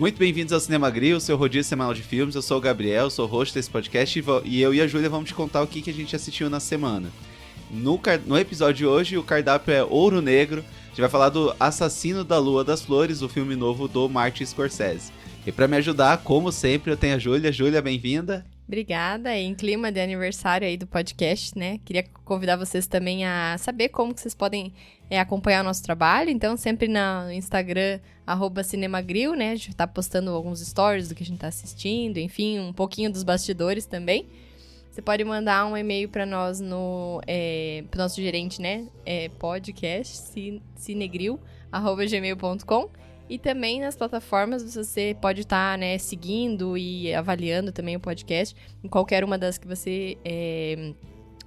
Muito bem-vindos ao Cinema Grill, seu rodízio semanal de filmes. Eu sou o Gabriel, sou o host desse podcast e eu e a Júlia vamos te contar o que a gente assistiu na semana. No episódio de hoje, o cardápio é Ouro Negro. A gente vai falar do Assassino da Lua das Flores, o filme novo do Martin Scorsese. E pra me ajudar, como sempre, eu tenho a Júlia. Júlia, bem-vinda. Obrigada. Em clima de aniversário aí do podcast, né? Queria convidar vocês também a saber como que vocês podem acompanhar o nosso trabalho. Então, sempre no Instagram, @cinemagril, né? A gente tá postando alguns stories do que a gente tá assistindo, enfim, um pouquinho dos bastidores também. Você pode mandar um e-mail para nós pro nosso gerente, né? Podcast cinegril@gmail.com. E também nas plataformas você pode estar, né, seguindo e avaliando também o podcast em qualquer uma das que você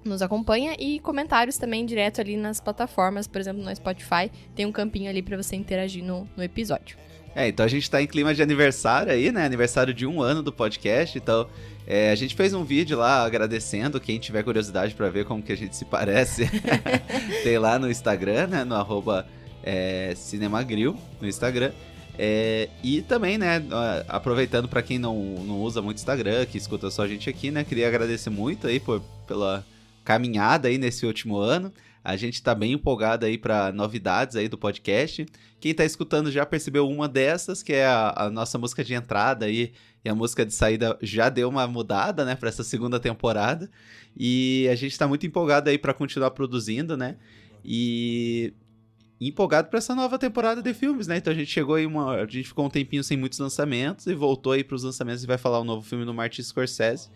nos acompanha. E comentários também direto ali nas plataformas, por exemplo, no Spotify, tem um campinho ali para você interagir no episódio. Então a gente tá em clima de aniversário aí, né? Aniversário de 1 ano do podcast, então a gente fez um vídeo lá agradecendo. Quem tiver curiosidade para ver como que a gente se parece, tem lá no Instagram, né? No @cinemagril no Instagram. E também, né, aproveitando para quem não usa muito Instagram, que escuta só a gente aqui, né, queria agradecer muito aí pela caminhada aí nesse último ano. A gente tá bem empolgado aí para novidades aí do podcast. Quem tá escutando já percebeu uma dessas, que é a nossa música de entrada aí, e a música de saída já deu uma mudada, né, para essa segunda temporada. E a gente tá muito empolgado aí para continuar produzindo, né, e empolgado para essa nova temporada de filmes, né? Então a gente chegou aí, a gente ficou um tempinho sem muitos lançamentos e voltou aí para os lançamentos e vai falar o novo filme do Martin Scorsese.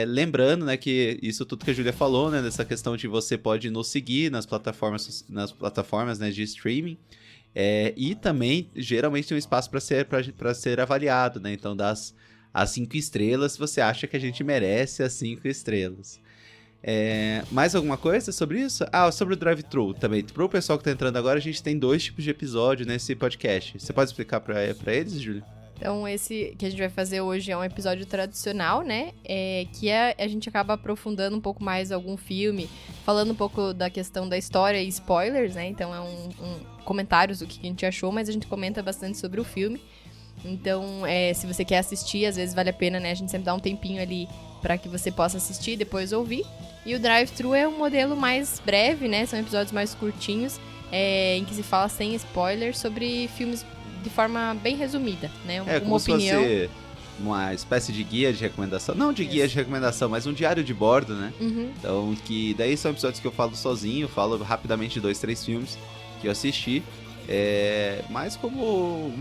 Lembrando, né, que isso tudo que a Júlia falou, né, dessa questão de você pode nos seguir nas plataformas, né, de streaming, e também geralmente tem um espaço para ser avaliado, né? Então das as 5 estrelas, se você acha que a gente merece as 5 estrelas. Mais alguma coisa sobre isso? Sobre o drive-thru também. Para o pessoal que tá entrando agora, a gente tem 2 tipos de episódio nesse podcast. Você pode explicar para eles, Júlia? Então, esse que a gente vai fazer hoje é um episódio tradicional, né? Que a gente acaba aprofundando um pouco mais algum filme, falando um pouco da questão da história e spoilers, né? Então, comentários do que a gente achou, mas a gente comenta bastante sobre o filme. Então, se você quer assistir, às vezes vale a pena, né? A gente sempre dá um tempinho ali para que você possa assistir e depois ouvir. E o drive-thru é um modelo mais breve, né? São episódios mais curtinhos, em que se fala sem spoilers sobre filmes de forma bem resumida, né? Uma opinião. Se fosse uma espécie de guia de recomendação. Não de guia de recomendação, mas um diário de bordo, né? Uhum. Então, que daí são episódios que eu falo sozinho, falo rapidamente de 2, 3 filmes que eu assisti. Mais como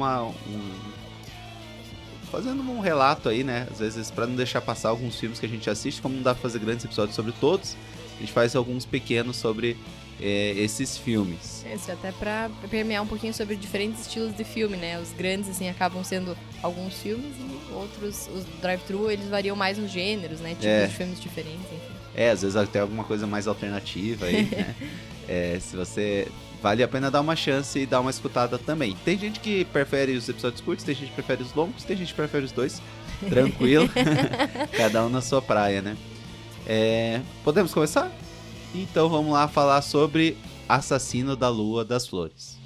fazendo um relato aí, né? Às vezes, pra não deixar passar alguns filmes que a gente assiste, como não dá pra fazer grandes episódios sobre todos, a gente faz alguns pequenos sobre esses filmes. Isso, até pra permear um pouquinho sobre diferentes estilos de filme, né? Os grandes, assim, acabam sendo alguns filmes e outros, os drive-thru, eles variam mais nos gêneros, né? Tipos de filmes diferentes, enfim. Às vezes até alguma coisa mais alternativa aí, né? Se você... Vale a pena dar uma chance e dar uma escutada também. Tem gente que prefere os episódios curtos, tem gente que prefere os longos, tem gente que prefere os dois. Tranquilo. Cada um na sua praia, né? Podemos começar? Então vamos lá falar sobre Assassino da Lua das Flores.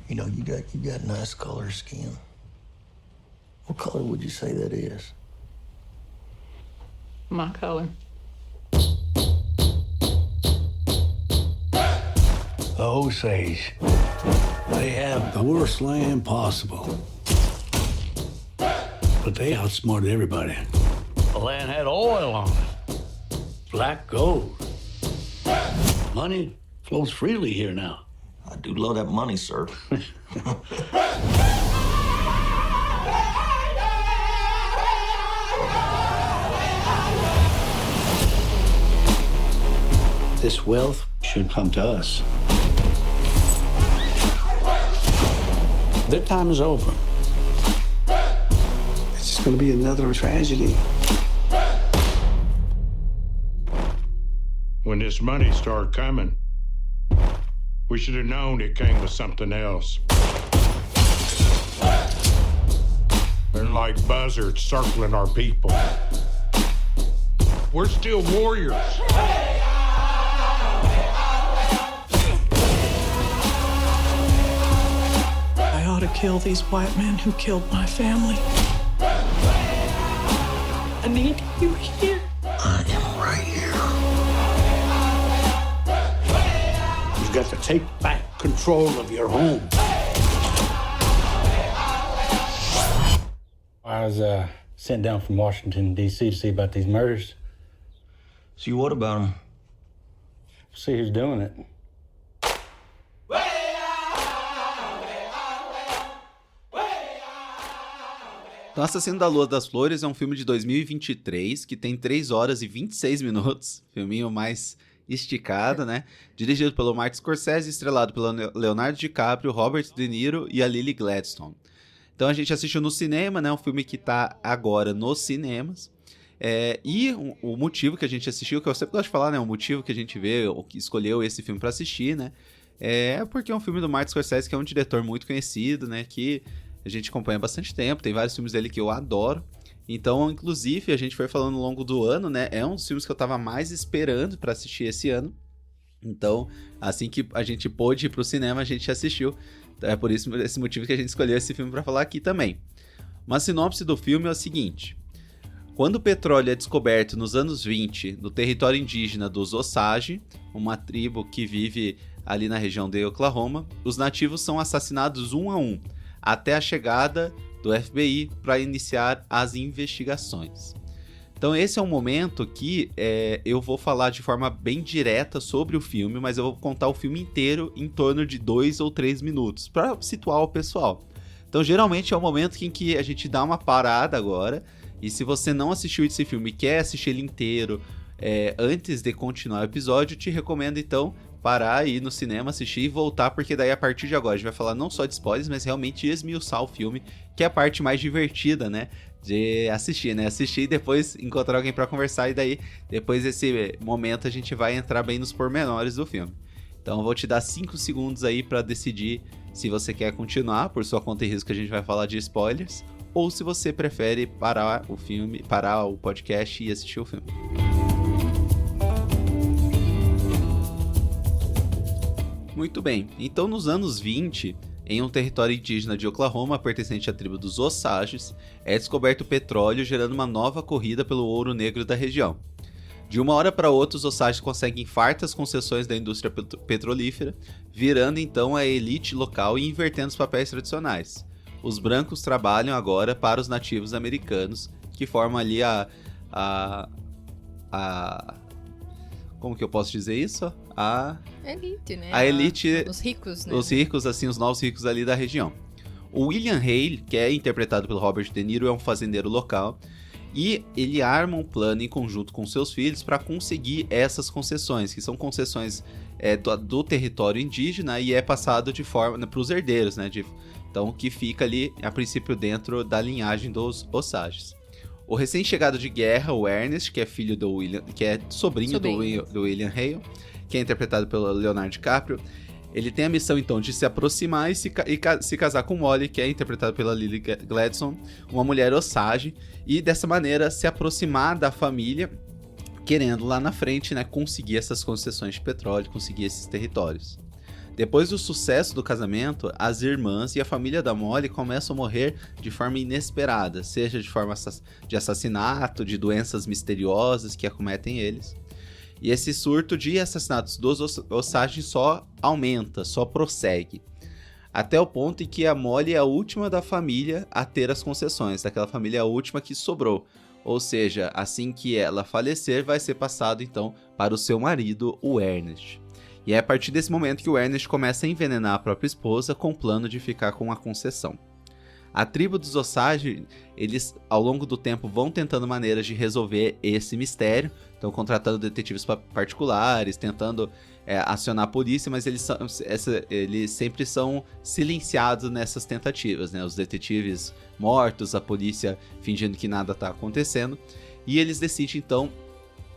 You know, you got nice color skin. What color would you say that is? My color. The Osage. They have the worst land possible. But they outsmarted everybody. The land had oil on it. Black gold. Money flows freely here now. I do love that money, sir. This wealth should come to us. Their time is over. It's just going to be another tragedy. When this money started coming, we should have known it came with something else. They're like buzzards circling our people. We're still warriors. kill these white men who killed my family. I need you here. I am right here. You've got to take back control of your home. I was sent down from Washington, D.C. to see about these murders. See, what about him? See who's doing it. Então, Assassino da Lua das Flores é um filme de 2023 que tem 3 horas e 26 minutos, filminho mais esticado, né? Dirigido pelo Martin Scorsese, estrelado pelo Leonardo DiCaprio, Robert De Niro e a Lily Gladstone. Então a gente assistiu no cinema, né? Um filme que tá agora nos cinemas. E o motivo que a gente assistiu, que eu sempre gosto de falar, né? O motivo que a gente vê, ou que escolheu esse filme pra assistir, né? É porque é um filme do Martin Scorsese, que é um diretor muito conhecido, né? Que a gente acompanha há bastante tempo, tem vários filmes dele que eu adoro. Então, inclusive, a gente foi falando ao longo do ano, né? É um dos filmes que eu tava mais esperando pra assistir esse ano. Então, assim que a gente pôde ir pro cinema, a gente assistiu. É por esse motivo que a gente escolheu esse filme pra falar aqui também. Uma sinopse do filme é o seguinte: quando o petróleo é descoberto nos anos 20 no território indígena dos Osage, uma tribo que vive ali na região de Oklahoma, os nativos são assassinados um a um, até a chegada do FBI para iniciar as investigações. Então esse é um momento que eu vou falar de forma bem direta sobre o filme, mas eu vou contar o filme inteiro em torno de 2 ou 3 minutos, para situar o pessoal. Então geralmente é o momento em que a gente dá uma parada agora, e se você não assistiu esse filme e quer assistir ele inteiro antes de continuar o episódio, eu te recomendo então parar, ir no cinema, assistir e voltar, porque daí a partir de agora a gente vai falar não só de spoilers, mas realmente esmiuçar o filme, que é a parte mais divertida, né, de assistir, né, assistir e depois encontrar alguém pra conversar, e daí depois desse momento a gente vai entrar bem nos pormenores do filme. Então eu vou te dar 5 segundos aí pra decidir se você quer continuar, por sua conta e risco que a gente vai falar de spoilers, ou se você prefere parar o filme, parar o podcast e assistir o filme. Muito bem, então nos anos 20, em um território indígena de Oklahoma, pertencente à tribo dos Osages, é descoberto petróleo, gerando uma nova corrida pelo ouro negro da região. De uma hora para outra, os Osages conseguem fartas concessões da indústria petrolífera, virando então a elite local e invertendo os papéis tradicionais. Os brancos trabalham agora para os nativos americanos, que formam ali como que eu posso dizer isso? A elite, né? A elite. Os ricos, né? Os ricos, assim, os novos ricos ali da região. O William Hale, que é interpretado pelo Robert De Niro, é um fazendeiro local. E ele arma um plano em conjunto com seus filhos para conseguir essas concessões, que são concessões do território indígena, e é passado de forma para os herdeiros, né? Então, que fica ali, a princípio, dentro da linhagem dos Osages. O recém-chegado de guerra, o Ernest, que é filho do William, que é sobrinho. Do William Hale, que é interpretado pelo Leonardo DiCaprio, ele tem a missão então de se aproximar e se casar com Molly, que é interpretada pela Lily Gladstone, uma mulher Osage, e dessa maneira se aproximar da família, querendo lá na frente, né, conseguir essas concessões de petróleo, conseguir esses territórios. Depois do sucesso do casamento, as irmãs e a família da Molly começam a morrer de forma inesperada, seja de forma de assassinato, de doenças misteriosas que acometem eles. E esse surto de assassinatos dos Osages só aumenta, só prossegue. Até o ponto em que a Molly é a última da família a ter as concessões, daquela família a última que sobrou. Ou seja, assim que ela falecer, vai ser passado então para o seu marido, o Ernest. E é a partir desse momento que o Ernest começa a envenenar a própria esposa com o plano de ficar com a concessão. A tribo dos Osage, eles ao longo do tempo vão tentando maneiras de resolver esse mistério, estão contratando detetives particulares, tentando acionar a polícia, mas eles sempre são silenciados nessas tentativas, né? Os detetives mortos, a polícia fingindo que nada está acontecendo, e eles decidem então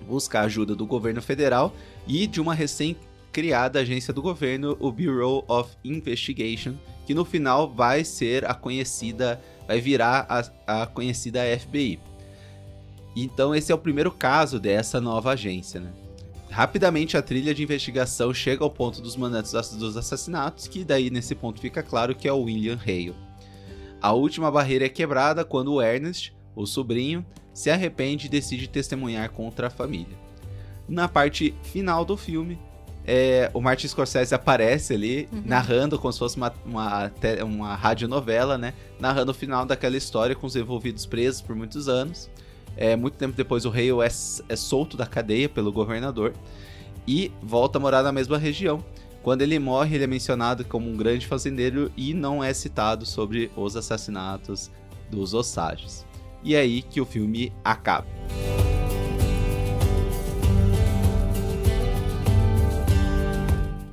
buscar a ajuda do governo federal e de uma recém-criada agência do governo, o Bureau of Investigation, que no final vai virar a conhecida FBI. Então esse é o primeiro caso dessa nova agência, né? Rapidamente a trilha de investigação chega ao ponto dos mandantes dos assassinatos, que daí nesse ponto fica claro que é o William Hale. A última barreira é quebrada quando o Ernest, o sobrinho, se arrepende e decide testemunhar contra a família. Na parte final do filme, o Martin Scorsese aparece ali, narrando como se fosse uma radionovela, né? Narrando o final daquela história com os envolvidos presos por muitos anos. Muito tempo depois, o Hale é solto da cadeia pelo governador e volta a morar na mesma região. Quando ele morre, ele é mencionado como um grande fazendeiro e não é citado sobre os assassinatos dos Osages. E é aí que o filme acaba.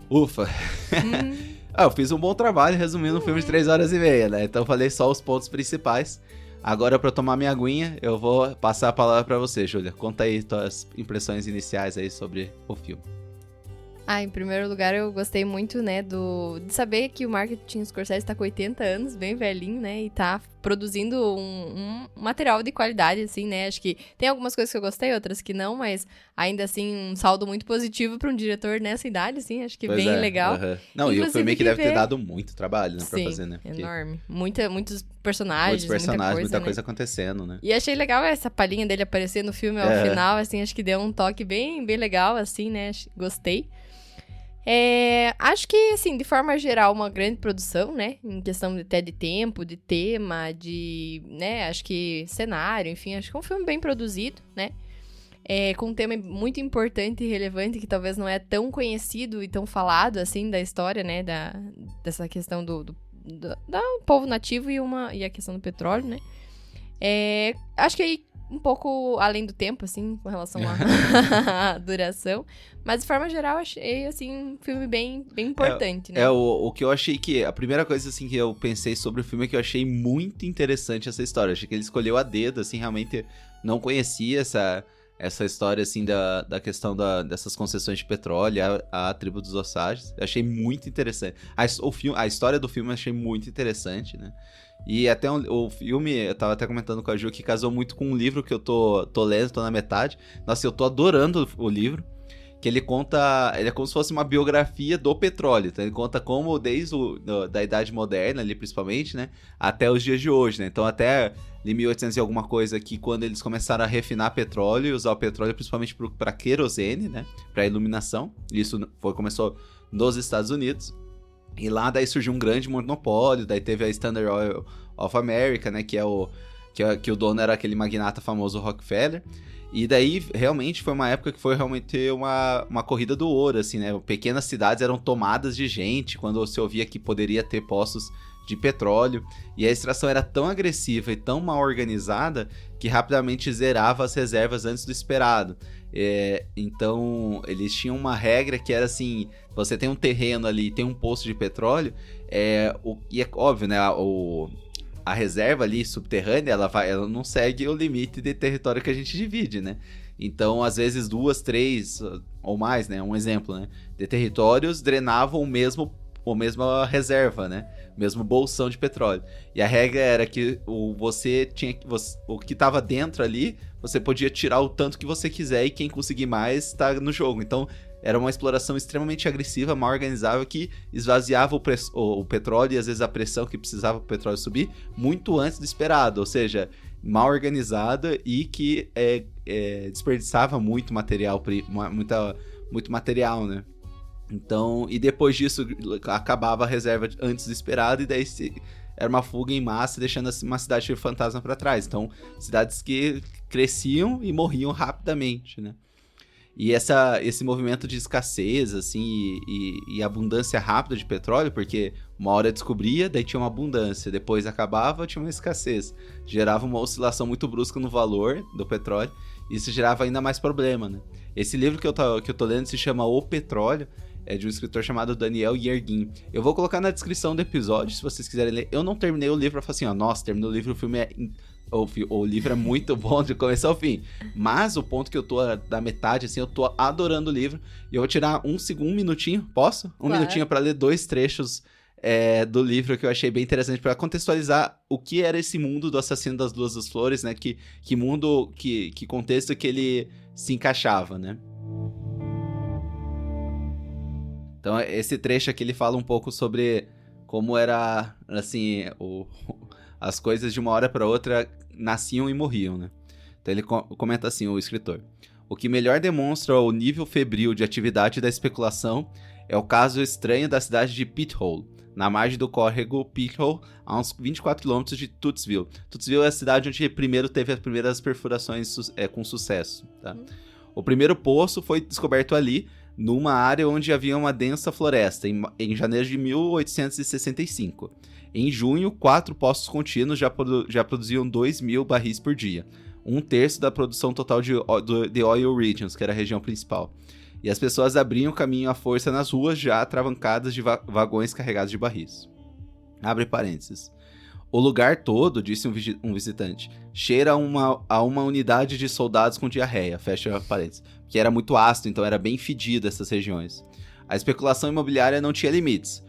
Ufa! Eu fiz um bom trabalho resumindo um filme de 3 horas e meia, né? Então eu falei só os pontos principais. Agora, para tomar minha aguinha, eu vou passar a palavra para você, Júlia. Conta aí tuas impressões iniciais aí sobre o filme. Em primeiro lugar, eu gostei muito, né, de saber que o Martin Scorsese tá com 80 anos, bem velhinho, né, e tá produzindo um material de qualidade, assim, né, acho que tem algumas coisas que eu gostei, outras que não, mas ainda assim, um saldo muito positivo pra um diretor nessa idade, assim, acho que bem legal. Não, inclusive, e o filme que deve ter dado muito trabalho, né, pra fazer, né? Porque enorme. Muitos personagens, muita coisa né? acontecendo, né? E achei legal essa palhinha dele aparecer no filme ao final, assim, acho que deu um toque bem legal, assim, né, gostei. Acho que, assim, de forma geral, uma grande produção, né? Em questão até de tempo, de tema, de, né? Acho que cenário, enfim, acho que é um filme bem produzido, né? Com um tema muito importante e relevante que talvez não é tão conhecido e tão falado, assim, da história, né? Dessa questão do povo nativo e a questão do petróleo, né? Acho que aí um pouco além do tempo, assim, com relação à duração. Mas, de forma geral, achei, assim, um filme bem importante, né? O que eu achei que... A primeira coisa, assim, que eu pensei sobre o filme é que eu achei muito interessante essa história. Achei que ele escolheu a dedo, assim, realmente não conhecia essa história, assim, da questão dessas concessões de petróleo, a tribo dos Osages. Eu achei muito interessante. A história do filme eu achei muito interessante, né? E até o filme, eu tava até comentando com a Ju, que casou muito com um livro que eu tô lendo, tô na metade. Nossa, eu tô adorando o livro. Que ele conta... Ele é como se fosse uma biografia do petróleo. Então ele conta como desde da Idade Moderna, ali principalmente, né? Até os dias de hoje, né? Então até em 1800 e alguma coisa, que quando eles começaram a refinar petróleo e usar o petróleo principalmente para querosene, né? Para iluminação. Isso começou nos Estados Unidos. E lá daí surgiu um grande monopólio. Daí teve a Standard Oil of America, né? Que o dono era aquele magnata famoso Rockefeller. E daí, realmente, foi uma época que foi realmente uma corrida do ouro, assim, né? Pequenas cidades eram tomadas de gente quando se ouvia que poderia ter poços de petróleo. E a extração era tão agressiva e tão mal organizada que rapidamente zerava as reservas antes do esperado. Então, eles tinham uma regra que era assim: você tem um terreno ali, tem um poço de petróleo, e é óbvio, né? A reserva ali subterrânea, ela não segue o limite de território que a gente divide, né? Então, às vezes, 2, 3 ou mais, né? Um exemplo, né? De territórios drenavam a mesma reserva, né? O mesmo bolsão de petróleo. E a regra era que o que estava dentro ali, você podia tirar o tanto que você quiser e quem conseguir mais está no jogo. Então, era uma exploração extremamente agressiva, mal organizável, que esvaziava o petróleo e às vezes a pressão que precisava para o petróleo subir muito antes do esperado. Ou seja, mal organizada e que desperdiçava muito material, muito material, né? Então, e depois disso acabava a reserva antes do esperado e daí era uma fuga em massa, deixando uma cidade de fantasma para trás. Então, cidades que cresciam e morriam rapidamente, né? E esse movimento de escassez, assim, e abundância rápida de petróleo, porque uma hora descobria, daí tinha uma abundância, depois acabava, tinha uma escassez. Gerava uma oscilação muito brusca no valor do petróleo, e isso gerava ainda mais problema, né? Esse livro que eu tô lendo se chama O Petróleo, é de um escritor chamado Daniel Yergin. Eu vou colocar na descrição do episódio, se vocês quiserem ler. Eu não terminei o livro pra falar assim, ó, nossa, terminei o livro, o filme o livro é muito bom de começar ao fim. Mas o ponto que eu tô da metade, assim, eu tô adorando o livro. E eu vou tirar um minutinho, posso? Minutinho pra ler 2 trechos do livro que eu achei bem interessante pra contextualizar o que era esse mundo do Assassino das Duas das Flores, né? Que mundo, que contexto que ele se encaixava, né? Então, esse trecho aqui, ele fala um pouco sobre como era, assim, as coisas de uma hora para outra nasciam e morriam, né? Então ele comenta assim, o escritor: o que melhor demonstra o nível febril de atividade da especulação é o caso estranho da cidade de Pithole, na margem do córrego Pithole, a uns 24 km de Tutsville. Tutsville é a cidade onde primeiro teve as primeiras perfurações com sucesso, tá? O primeiro poço foi descoberto ali, numa área onde havia uma densa floresta, em janeiro de 1865. Em junho, 4 poços contínuos já produziam 2.000 barris por dia, 1/3 da produção total de Oil Regions, que era a região principal. E as pessoas abriam caminho à força nas ruas já atravancadas de vagões carregados de barris. Abre parênteses. O lugar todo, disse um visitante, cheira a uma unidade de soldados com diarreia, fecha parênteses, que era muito ácido, então era bem fedido essas regiões. A especulação imobiliária não tinha limites.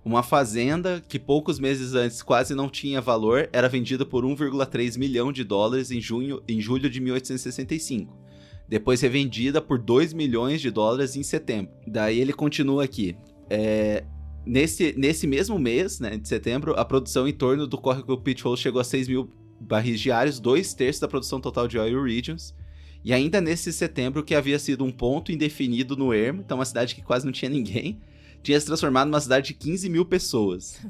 Uma fazenda que poucos meses antes quase não tinha valor era vendida por 1,3 milhão de dólares em julho de 1865. Depois revendida por 2 milhões de dólares em setembro. Daí ele continua aqui. Nesse mesmo mês, né, de setembro, a produção em torno do córrego Pithole chegou a 6.000 barris diários, 2/3 da produção total de Oil Regions. E ainda nesse setembro, que havia sido um ponto indefinido no ermo, então uma cidade que quase não tinha ninguém, tinha se transformado numa cidade de 15 mil pessoas.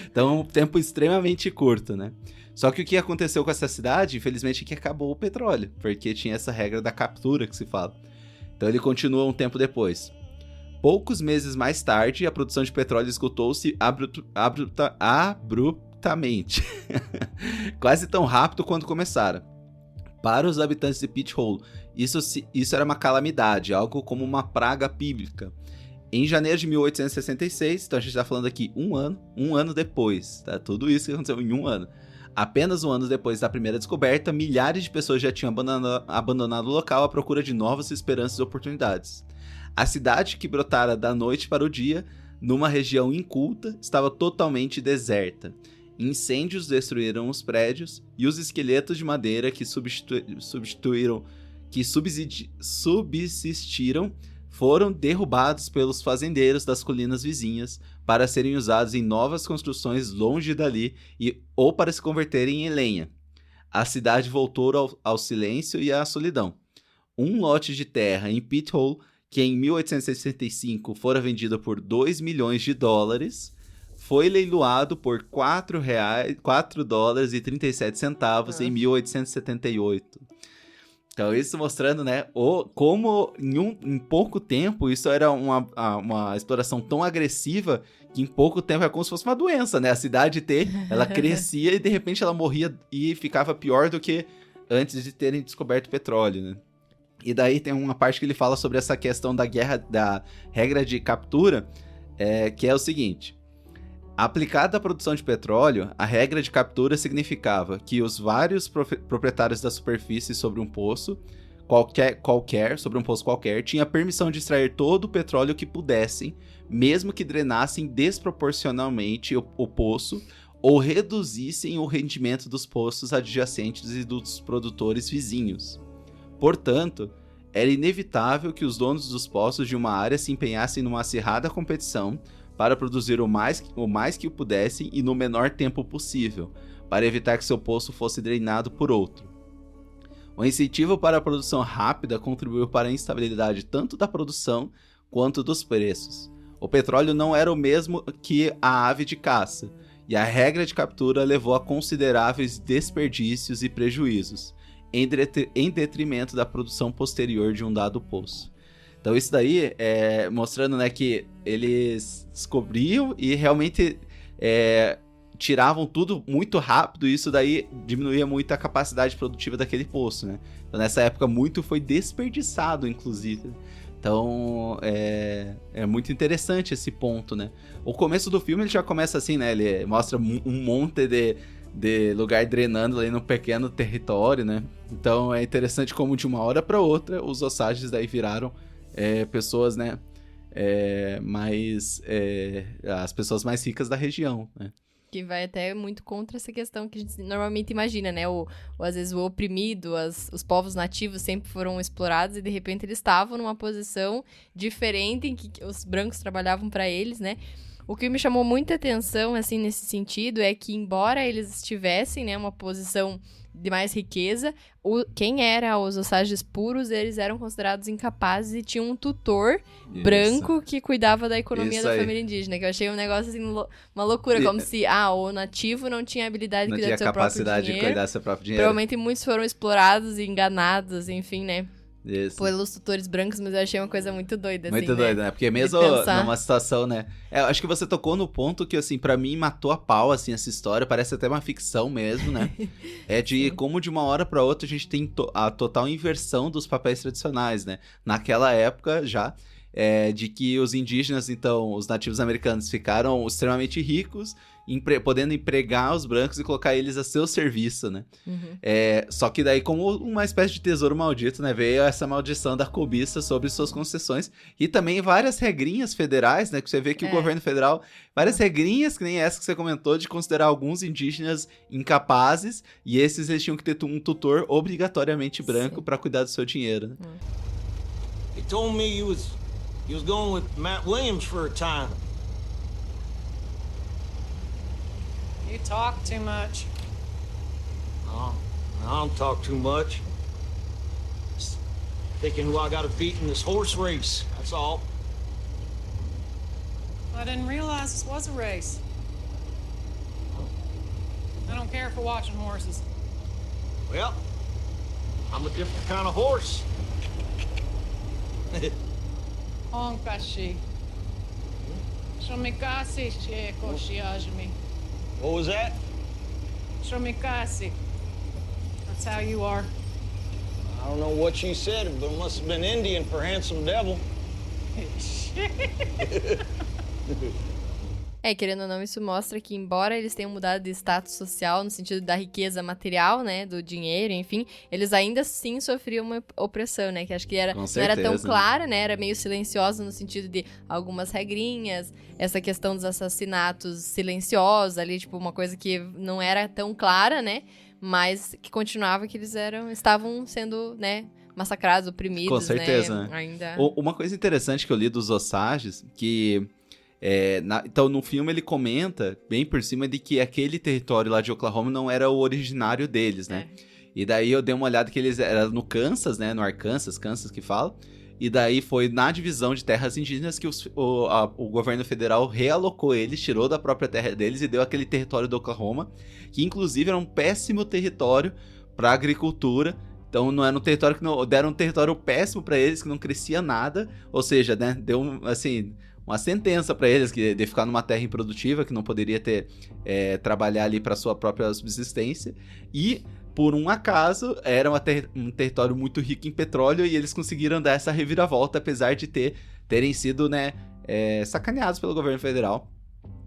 Então, um tempo extremamente curto, né? Só que o que aconteceu com essa cidade, infelizmente, é que acabou o petróleo, porque tinha essa regra da captura que se fala. Então ele continua um tempo depois. Poucos meses mais tarde, a produção de petróleo esgotou-se abruptamente. Quase tão rápido quanto começara. Para os habitantes de Pithole, isso era uma calamidade, algo como uma praga bíblica. Em janeiro de 1866, então a gente está falando aqui um ano depois, tá? Tudo isso que aconteceu em um ano. Apenas um ano depois da primeira descoberta, milhares de pessoas já tinham abandonado o local à procura de novas esperanças e oportunidades. A cidade, que brotara da noite para o dia, numa região inculta, estava totalmente deserta. Incêndios destruíram os prédios e os esqueletos de madeira que subsistiram foram derrubados pelos fazendeiros das colinas vizinhas para serem usados em novas construções longe dali ou para se converterem em lenha. A cidade voltou ao silêncio e à solidão. Um lote de terra em Pithole, que em 1865 fora vendido por 2 milhões de dólares, foi leiloado por $4,37 em 1878. Então, isso mostrando, né, como em pouco tempo isso era uma exploração tão agressiva que em pouco tempo é como se fosse uma doença, né? A cidade ela crescia e de repente ela morria e ficava pior do que antes de terem descoberto petróleo, né? E daí tem uma parte que ele fala sobre essa questão da regra de captura, que é o seguinte: aplicada à produção de petróleo, a regra de captura significava que os vários proprietários da superfície sobre um poço qualquer, tinha permissão de extrair todo o petróleo que pudessem, mesmo que drenassem desproporcionalmente o poço ou reduzissem o rendimento dos poços adjacentes e dos produtores vizinhos. Portanto, era inevitável que os donos dos poços de uma área se empenhassem numa acirrada competição para produzir o mais que pudessem e no menor tempo possível, para evitar que seu poço fosse drenado por outro. O incentivo para a produção rápida contribuiu para a instabilidade tanto da produção quanto dos preços. O petróleo não era o mesmo que a ave de caça, e a regra de captura levou a consideráveis desperdícios e prejuízos, em detrimento da produção posterior de um dado poço. Então isso daí é mostrando, né, que eles descobriam e realmente tiravam tudo muito rápido, e isso daí diminuía muito a capacidade produtiva daquele poço, né? Então nessa época muito foi desperdiçado, inclusive. Então é muito interessante esse ponto, né? O começo do filme ele já começa assim, né? Ele mostra um monte de lugar drenando ali num pequeno território, né? Então é interessante como de uma hora para outra os Osages daí viraram pessoas, né? As pessoas mais ricas da região, né? Que vai até muito contra essa questão que a gente normalmente imagina, né? Às vezes o oprimido, os povos nativos sempre foram explorados e de repente eles estavam numa posição diferente em que os brancos trabalhavam para eles, né? O que me chamou muita atenção, assim, nesse sentido, é que embora eles tivessem, né, uma posição de mais riqueza, quem era os Osages puros, eles eram considerados incapazes e tinham um tutor branco que cuidava da economia da família indígena, que eu achei um negócio, assim, uma loucura, como se, o nativo não tinha habilidade de cuidar do seu próprio dinheiro. Não tinha capacidade de cuidar do seu próprio dinheiro. Provavelmente muitos foram explorados e enganados, enfim, né? Isso. Pelos tutores brancos, mas eu achei uma coisa muito doida, assim, muito doida, né? Porque mesmo numa situação, né? Acho que você tocou no ponto que, assim, pra mim matou a pau, assim, essa história. Parece até uma ficção mesmo, né? É de como de uma hora pra outra a gente tem a total inversão dos papéis tradicionais, né? Naquela época já, de que os indígenas, então, os nativos americanos ficaram extremamente ricos, podendo empregar os brancos e colocar eles a seu serviço, né? Só que daí, como uma espécie de tesouro maldito, né? Veio essa maldição da cobiça sobre suas concessões. E também várias regrinhas federais, né? Que você vê que o governo federal... Várias regrinhas, que nem essa que você comentou, de considerar alguns indígenas incapazes. E esses, eles tinham que ter um tutor obrigatoriamente branco para cuidar do seu dinheiro, né? They told me you was going with Matt Williams for a time. You talk too much. Oh, I don't talk too much. Just thinking who I gotta beat in this horse race, that's all. I didn't realize this was a race. I don't care for watching horses. Well, I'm a different kind of horse. Onkashi. Shomikasi Shekoshiajimi. What was that? Shomikasi. That's how you are. I don't know what she said, but it must have been Indian for handsome devil. Querendo ou não, isso mostra que, embora eles tenham mudado de status social, no sentido da riqueza material, né, do dinheiro, enfim, eles ainda assim sofriam uma opressão, né, que acho que não era tão clara, né, era meio silenciosa no sentido de algumas regrinhas, essa questão dos assassinatos silenciosos ali, tipo, uma coisa que não era tão clara, né, mas que continuava que eles estavam sendo, né, massacrados, oprimidos, com certeza, né, ainda... Uma coisa interessante que eu li dos Osages, que... então no filme ele comenta bem por cima de que aquele território lá de Oklahoma não era o originário deles, né? E daí eu dei uma olhada que eles eram no Kansas, né? No Arkansas, Kansas que fala. E daí foi na divisão de terras indígenas que o governo federal realocou eles, tirou da própria terra deles e deu aquele território do Oklahoma, que inclusive era um péssimo território para agricultura. Então não era um território deram um território péssimo para eles, que não crescia nada, ou seja, né? Deu assim... uma sentença para eles de ficar numa terra improdutiva, que não poderia trabalhar ali para sua própria subsistência. E, por um acaso, era um território muito rico em petróleo e eles conseguiram dar essa reviravolta, apesar de terem sido, né, sacaneados pelo governo federal.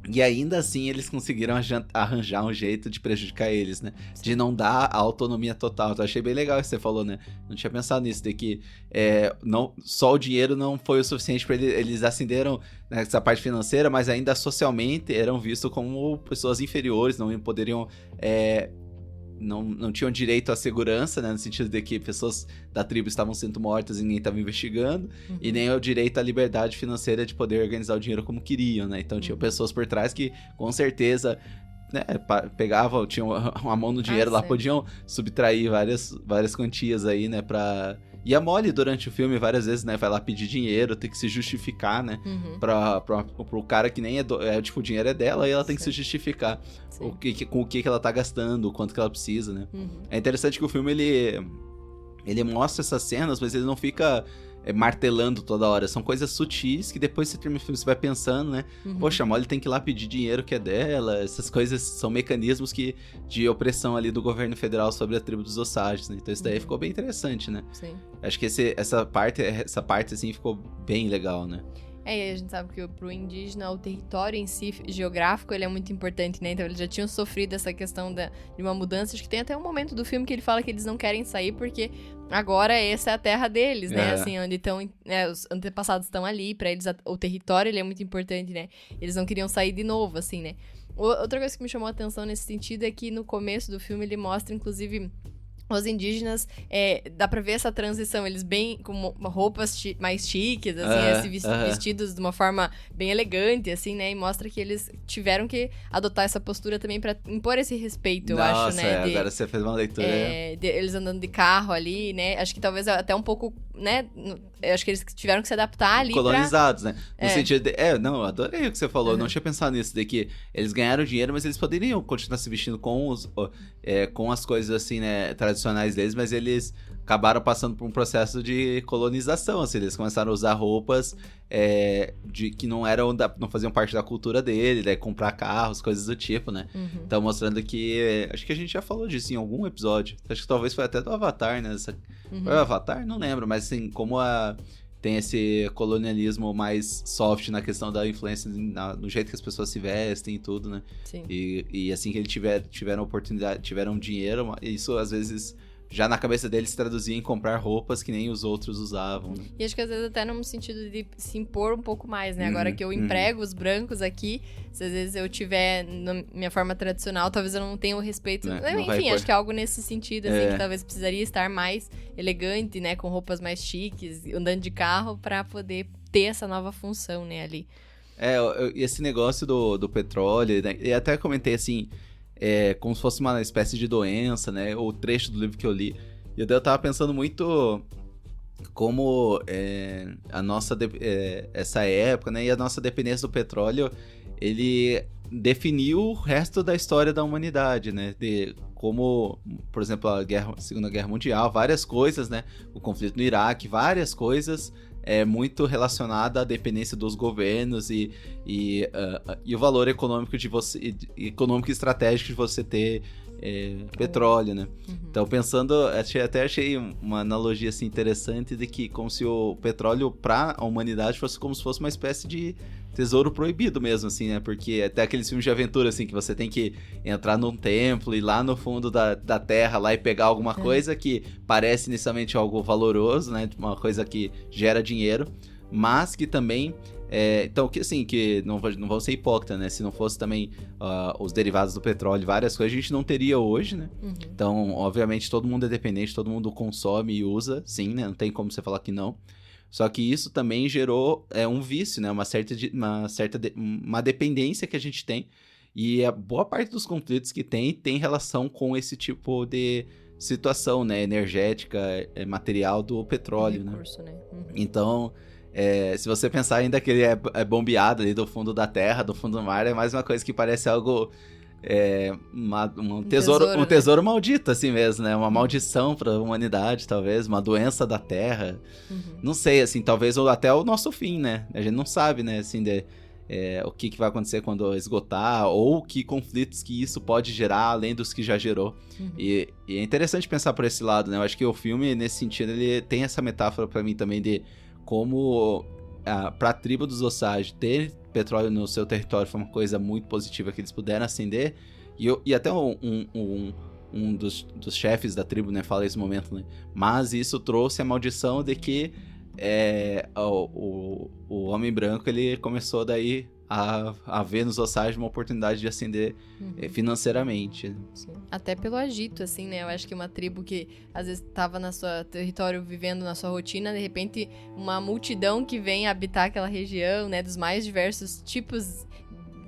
E ainda assim eles conseguiram arranjar um jeito de prejudicar eles, né? De não dar a autonomia total. Então achei bem legal o que você falou, né? Não tinha pensado nisso, de que só o dinheiro não foi o suficiente para eles ascenderam nessa parte financeira, mas ainda socialmente eram vistos como pessoas inferiores, não poderiam... Não tinham direito à segurança, né? No sentido de que pessoas da tribo estavam sendo mortas e ninguém estava investigando. E nem o direito à liberdade financeira de poder organizar o dinheiro como queriam, né? Então tinham pessoas por trás que, com certeza, né, pegavam, tinham uma mão no dinheiro lá, podiam subtrair várias quantias aí, né? E a Molly, durante o filme, várias vezes, né, vai lá pedir dinheiro, tem que se justificar, né, pro cara que nem tipo, o dinheiro é dela e ela tem que se justificar com o que ela tá gastando, o quanto que ela precisa, né. É interessante que o filme, ele mostra essas cenas, mas ele não fica martelando toda hora, são coisas sutis que depois você termina o filme, você vai pensando, né, poxa, a Molly tem que ir lá pedir dinheiro que é dela, essas coisas são mecanismos de opressão ali do governo federal sobre a tribo dos Osages, né, então isso daí ficou bem interessante, né. Sim. Acho que essa parte assim ficou bem legal, né. E a gente sabe que pro indígena o território em si, geográfico, ele é muito importante, né? Então eles já tinham sofrido essa questão de uma mudança. Acho que tem até um momento do filme que ele fala que eles não querem sair porque agora essa é a terra deles, né? Assim, onde estão, os antepassados estão ali, pra eles o território ele é muito importante, né? Eles não queriam sair de novo, assim, né? Outra coisa que me chamou a atenção nesse sentido é que no começo do filme ele mostra, inclusive, os indígenas, dá pra ver essa transição, eles bem com roupas mais chiques, assim, vestidos de uma forma bem elegante, assim, né, e mostra que eles tiveram que adotar essa postura também pra impor esse respeito, eu acho, né. Agora você fez uma leitura. Eles andando de carro ali, né, acho que talvez até um pouco, né, eu acho que eles tiveram que se adaptar ali colonizados, né, no sentido de, eu adorei o que você falou, não tinha pensado nisso, de que eles ganharam dinheiro, mas eles poderiam continuar se vestindo com as coisas, assim, né, tradicionais deles, mas eles acabaram passando por um processo de colonização, assim, eles começaram a usar roupas que não faziam parte da cultura dele, né, comprar carros, coisas do tipo, né, então mostrando que, acho que a gente já falou disso em algum episódio, acho que talvez foi até do Avatar, né, foi o Avatar? Não lembro, mas assim, como tem esse colonialismo mais soft na questão da influência no jeito que as pessoas se vestem e tudo, né? Sim. E assim que eles tiveram oportunidade, tiveram dinheiro, isso às vezes já na cabeça deles se traduzia em comprar roupas que nem os outros usavam, né? E acho que às vezes até no sentido de se impor um pouco mais, né? Agora que eu emprego os brancos aqui, se às vezes eu tiver na minha forma tradicional, talvez eu não tenha o respeito. Enfim, acho que é algo nesse sentido, assim, que talvez precisaria estar mais elegante, né? Com roupas mais chiques, andando de carro, pra poder ter essa nova função, né, ali. Esse negócio do petróleo, né? E até comentei assim, como se fosse uma espécie de doença, né? O trecho do livro que eu li. E eu tava pensando muito como a nossa essa época, né? E a nossa dependência do petróleo, ele definiu o resto da história da humanidade, né? De como, por exemplo, a Segunda Guerra Mundial, várias coisas, né? O conflito no Iraque, várias coisas muito relacionada à dependência dos governos e o valor econômico econômico e estratégico de você ter petróleo, né? Então, pensando, achei uma analogia assim, interessante de que como se o petróleo para a humanidade fosse como se fosse uma espécie de tesouro proibido mesmo, assim, né? Porque até aqueles filmes de aventura, assim, que você tem que entrar num templo e lá no fundo da terra lá e pegar alguma coisa que parece inicialmente algo valoroso, né? Uma coisa que gera dinheiro, mas que também então, que assim, que não vão ser hipócritas, né? Se não fosse também os derivados do petróleo, várias coisas, a gente não teria hoje, né? Então, obviamente, todo mundo é dependente, todo mundo consome e usa, sim, né? Não tem como você falar que não. Só que isso também gerou um vício, né? Uma dependência que a gente tem. E a boa parte dos conflitos que tem relação com esse tipo de situação, né? Energética, material do petróleo, recurso, né? Então, se você pensar ainda que ele é bombeado ali do fundo da terra, do fundo do mar, é mais uma coisa que parece algo... um tesouro maldito, assim mesmo, né? Uma maldição pra humanidade, talvez, uma doença da terra. Não sei, assim, talvez até o nosso fim, né? A gente não sabe, né, assim, o que vai acontecer quando esgotar, ou que conflitos que isso pode gerar, além dos que já gerou. E é interessante pensar por esse lado, né? Eu acho que o filme, nesse sentido, ele tem essa metáfora pra mim também de como pra tribo dos Osage ter petróleo no seu território foi uma coisa muito positiva que eles puderam acender, e até um dos chefes da tribo, né, fala esse momento, né, mas isso trouxe a maldição de que o homem branco, ele começou daí a ver nos Osage uma oportunidade de ascender financeiramente. Sim. Até pelo agito, assim, né? Eu acho que uma tribo que às vezes estava no seu território, vivendo na sua rotina, de repente uma multidão que vem habitar aquela região, né? Dos mais diversos tipos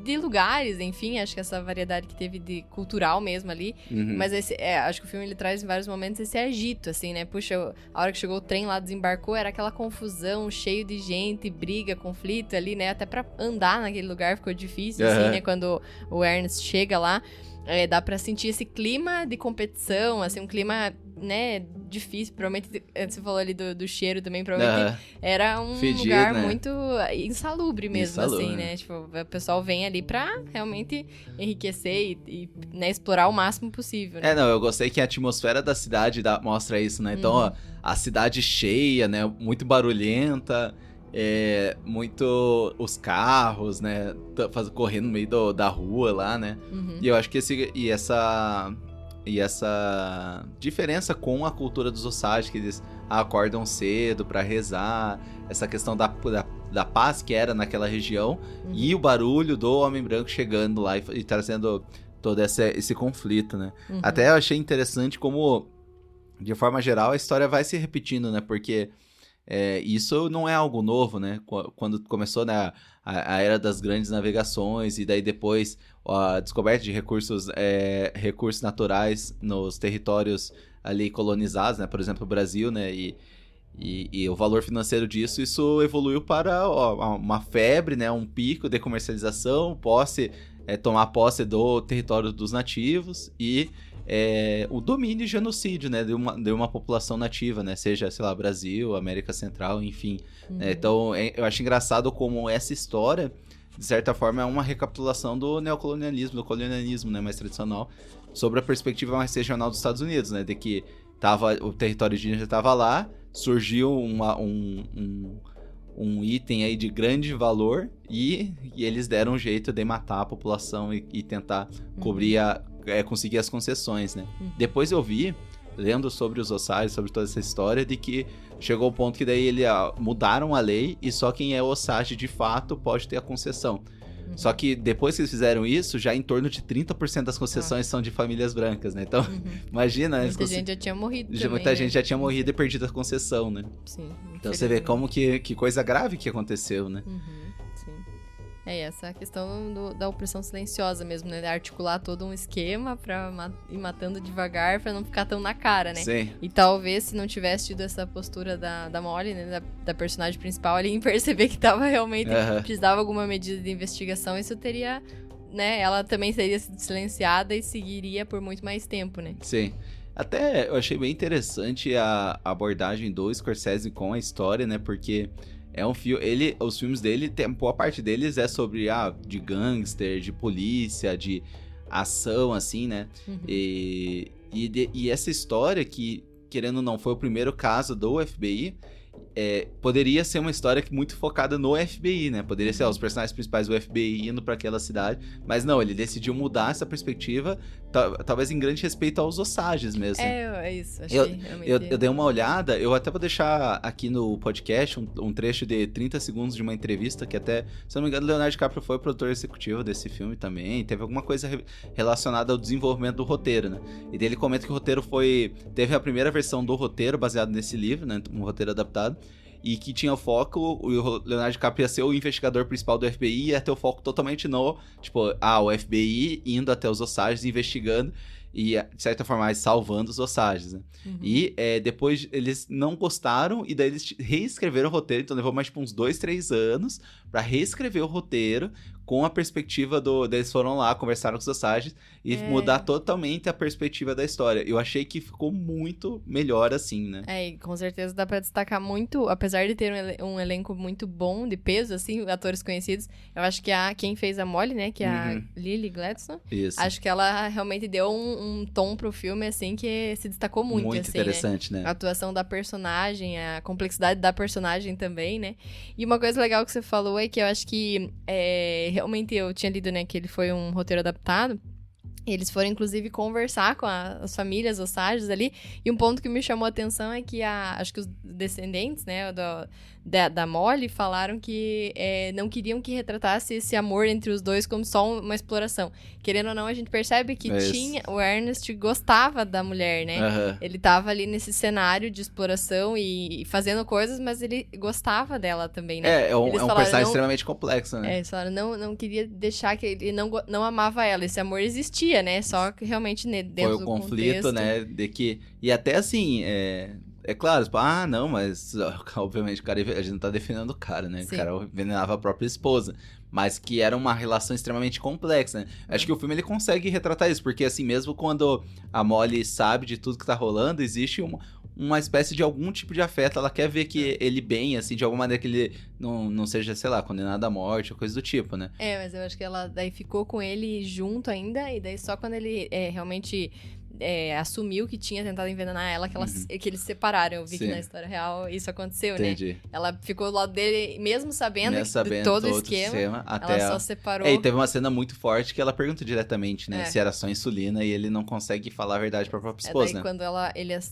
de lugares, enfim, acho que essa variedade que teve de cultural mesmo ali, mas acho que o filme ele traz em vários momentos esse agito, assim, né, puxa, a hora que chegou o trem lá, desembarcou, era aquela confusão, cheio de gente, briga, conflito ali, né, até pra andar naquele lugar ficou difícil, assim, né, quando o Ernest chega lá, dá pra sentir esse clima de competição, assim, um clima, né, difícil, provavelmente, você falou ali do cheiro também, provavelmente era um fedido, lugar, né? Muito insalubre mesmo, assim, né, tipo, o pessoal vem ali pra realmente enriquecer e né, explorar o máximo possível, né? Eu gostei que a atmosfera da cidade mostra isso, né, então, a cidade cheia, né, muito barulhenta, muito os carros, né, correndo no meio da rua lá, né, e eu acho que essa diferença com a cultura dos Osage, que eles acordam cedo pra rezar, essa questão da paz que era naquela região, e o barulho do homem branco chegando lá e trazendo todo esse conflito, né. Até eu achei interessante como de forma geral, a história vai se repetindo, né? Porque isso não é algo novo, né? Quando começou, né, a era das grandes navegações e daí depois a descoberta de recursos naturais nos territórios ali colonizados, né? Por exemplo, o Brasil, né? E o valor financeiro disso, isso evoluiu para uma febre, né? Um pico de comercialização, tomar posse do território dos nativos e o domínio e genocídio, né, de uma população nativa, né, seja, sei lá, Brasil, América Central, enfim. Né? Então, eu acho engraçado como essa história, de certa forma, é uma recapitulação do neocolonialismo, do colonialismo, né, mais tradicional, sobre a perspectiva mais regional dos Estados Unidos, né, de que o território indígena estava lá, surgiu um item aí de grande valor e eles deram um jeito de matar a população e tentar cobrir conseguir as concessões, né? Depois eu vi, lendo sobre os ossários, sobre toda essa história, de que chegou o ponto que daí mudaram a lei e só quem é Osage de fato pode ter a concessão. Só que depois que eles fizeram isso, já em torno de 30% das concessões são de famílias brancas, né? Então, imagina... Muita gente já tinha morrido também, muita gente né? já tinha morrido e perdido a concessão, né? Sim. Então você vê como que coisa grave que aconteceu, né? Sim. Essa questão da opressão silenciosa mesmo, né? De articular todo um esquema pra ir matando devagar pra não ficar tão na cara, né? Sim. E talvez se não tivesse tido essa postura da Molly, né? Da personagem principal ali, em perceber que tava realmente... precisava alguma medida de investigação, isso teria... né? Ela também seria silenciada e seguiria por muito mais tempo, né? Sim. Até eu achei bem interessante a abordagem do Scorsese com a história, né? Porque... é um filme, os filmes dele, boa parte deles é sobre, de gangster, de polícia, de ação, assim, né? E essa história que, querendo ou não, foi o primeiro caso do FBI, poderia ser uma história muito focada no FBI, né? Poderia ser os personagens principais do FBI indo pra aquela cidade, mas não, ele decidiu mudar essa perspectiva, talvez em grande respeito aos Osages mesmo. É isso, achei eu dei uma olhada, eu até vou deixar aqui no podcast um trecho de 30 segundos de uma entrevista, que até, se não me engano, Leonardo DiCaprio foi o produtor executivo desse filme também, teve alguma coisa relacionada ao desenvolvimento do roteiro, né? E daí ele comenta que o roteiro teve a primeira versão do roteiro baseado nesse livro, né? Um roteiro adaptado, e que tinha o foco, o Leonardo DiCaprio ia ser o investigador principal do FBI e ia ter o foco totalmente no, o FBI indo até os Osages, investigando e, de certa forma, salvando os Osages, né? E depois eles não gostaram e daí eles reescreveram o roteiro, então levou mais uns 2-3 anos pra reescrever o roteiro com a perspectiva eles foram lá, conversaram com os Osages e mudar totalmente a perspectiva da história. Eu achei que ficou muito melhor assim, né? E com certeza dá pra destacar muito, apesar de ter um elenco muito bom, de peso, assim, atores conhecidos, eu acho que quem fez a Molly, né, que é a Lily Gladstone, Isso. acho que ela realmente deu um tom pro filme, assim, que se destacou muito, muito assim, interessante, né? A atuação da personagem, a complexidade da personagem também, né? E uma coisa legal que você falou é que eu acho que realmente eu tinha lido, né, que ele foi um roteiro adaptado. Eles foram, inclusive, conversar com as famílias Osages ali. E um ponto que me chamou a atenção é que acho que os descendentes, né, da Molly falaram que não queriam que retratasse esse amor entre os dois como só uma exploração. Querendo ou não, a gente percebe que o Ernest gostava da mulher, né? Ele tava ali nesse cenário de exploração e fazendo coisas, mas ele gostava dela também, né? É um personagem extremamente complexo, né? Eles falaram, não queria deixar que ele não amava ela. Esse amor existia, né? Só que realmente dentro do contexto... Foi o conflito, né? De que... E até assim, é claro, não, mas obviamente o cara, a gente não tá defendendo o cara, né? Sim. O cara envenenava a própria esposa. Mas que era uma relação extremamente complexa, né? Acho que o filme ele consegue retratar isso, porque assim, mesmo quando a Molly sabe de tudo que tá rolando, existe uma espécie de algum tipo de afeto. Ela quer ver que ele bem, assim, de alguma maneira que ele não seja, sei lá, condenado à morte ou coisa do tipo, né? Mas eu acho que ela daí ficou com ele junto ainda, e daí só quando ele realmente assumiu que tinha tentado envenenar ela, que eles se separaram. Eu vi que na história real isso aconteceu, Entendi. né? Ela ficou do lado dele, mesmo sabendo de todo o esquema, até ela só separou. E teve uma cena muito forte que ela pergunta diretamente, né? Se era só insulina, e ele não consegue falar a verdade pra própria esposa, daí, né? quando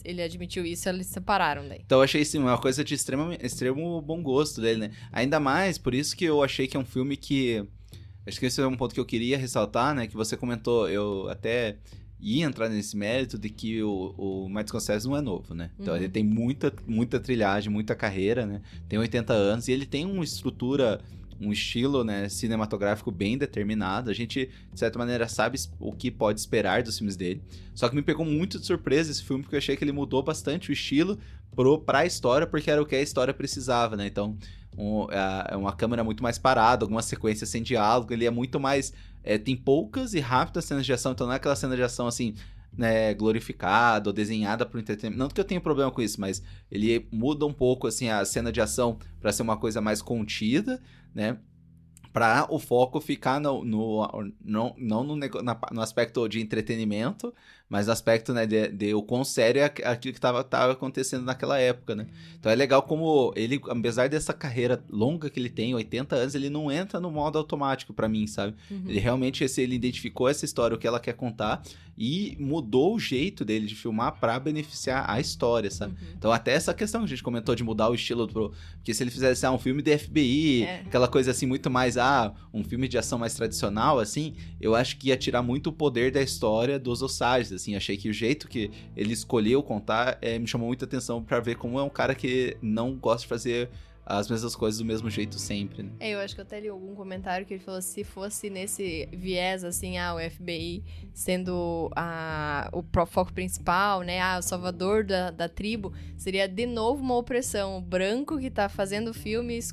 ele admitiu isso, eles se separaram daí. Então eu achei, assim, uma coisa de extremo bom gosto dele, né? Ainda mais, por isso que eu achei que é um filme que... Acho que esse é um ponto que eu queria ressaltar, né? Que você comentou, eu até... ia entrar nesse mérito de que o Martin Scorsese não é novo, né? Então ele tem muita trilhagem, muita carreira, né? Tem 80 anos e ele tem uma estrutura, um estilo, né, cinematográfico bem determinado. A gente, de certa maneira, sabe o que pode esperar dos filmes dele. Só que me pegou muito de surpresa esse filme, porque eu achei que ele mudou bastante o estilo pra história, porque era o que a história precisava, né? Então, uma câmera muito mais parada, algumas sequências sem diálogo, ele é muito mais... tem poucas e rápidas cenas de ação, então não é aquela cena de ação, assim, né, glorificada ou desenhada pro entretenimento. Não que eu tenha problema com isso, mas ele muda um pouco, assim, a cena de ação pra ser uma coisa mais contida, né? Para o foco ficar não no aspecto de entretenimento, mas no aspecto, né, de o quão sério é aquilo que estava acontecendo naquela época, né? Então é legal como ele, apesar dessa carreira longa que ele tem, 80 anos, ele não entra no modo automático pra mim, sabe? Ele realmente, ele identificou essa história, o que ela quer contar, e mudou o jeito dele de filmar pra beneficiar a história, sabe? Então até essa questão que a gente comentou de mudar o estilo, porque se ele fizesse um filme de FBI, aquela coisa assim, muito mais, um filme de ação mais tradicional, assim, eu acho que ia tirar muito o poder da história dos Osages, assim, achei que o jeito que ele escolheu contar me chamou muita atenção pra ver como é um cara que não gosta de fazer as mesmas coisas do mesmo jeito sempre, né? Eu acho que eu até li algum comentário que ele falou, se fosse nesse viés, assim, o FBI sendo o foco principal, né, o salvador da tribo, seria de novo uma opressão. O branco que tá fazendo filmes,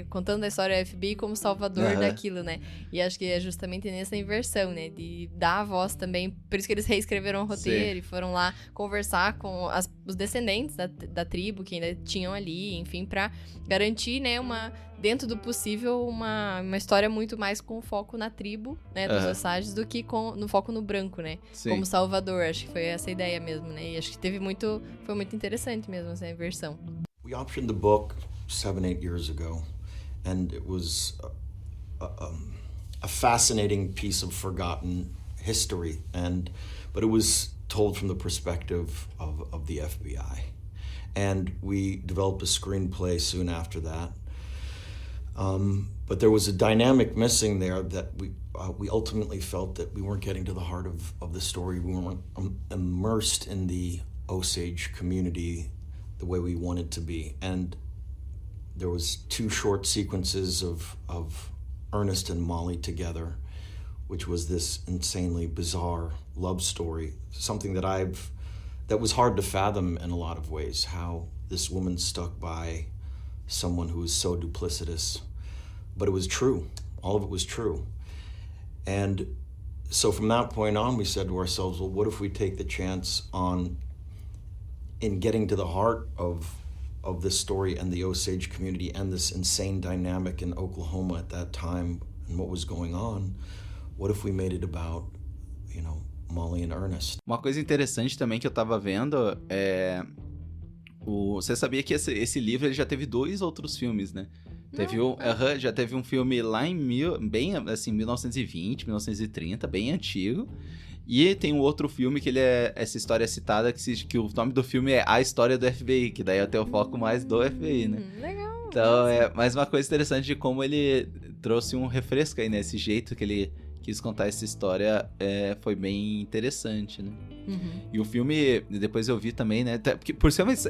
contando a história do FBI como salvador daquilo, né? E acho que é justamente nessa inversão, né, de dar a voz também, por isso que eles reescreveram o roteiro e foram lá conversar com os descendentes da tribo que ainda tinham ali, enfim, pra garantir, né, dentro do possível, uma história muito mais com foco na tribo, né, dos Osages, do que no foco no branco, né, como salvador. Acho que foi essa a ideia mesmo, né, e acho que foi muito interessante mesmo essa inversão. We optioned the book 7-8 years ago, and it was a fascinating piece of forgotten history, but it was told from the perspective of the FBI. And we developed a screenplay soon after that. But there was a dynamic missing there that we ultimately felt that we weren't getting to the heart of the story. We weren't immersed in the Osage community the way we wanted to be. And there was 2 short sequences of Ernest and Molly together, which was this insanely bizarre love story, something that was hard to fathom in a lot of ways, how this woman stuck by someone who was so duplicitous. But it was true. All of it was true. And so from that point on, we said to ourselves, well, what if we take the chance in getting to the heart of this story and the Osage community and this insane dynamic in Oklahoma at that time and what was going on, what if we made it about, Molly and Ernest? Uma coisa interessante também que eu tava vendo você sabia que esse livro ele já teve 2 outros filmes, né? Já teve um filme lá em 1920, 1930, bem antigo. E tem um outro filme que ele essa história citada, que o nome do filme é A História do FBI, que daí até o foco mais do FBI, né? Legal. Então, mais uma coisa interessante de como ele trouxe um refresco aí, né? Esse jeito que ele quis contar essa história foi bem interessante, né? E o filme, depois eu vi também, né? Porque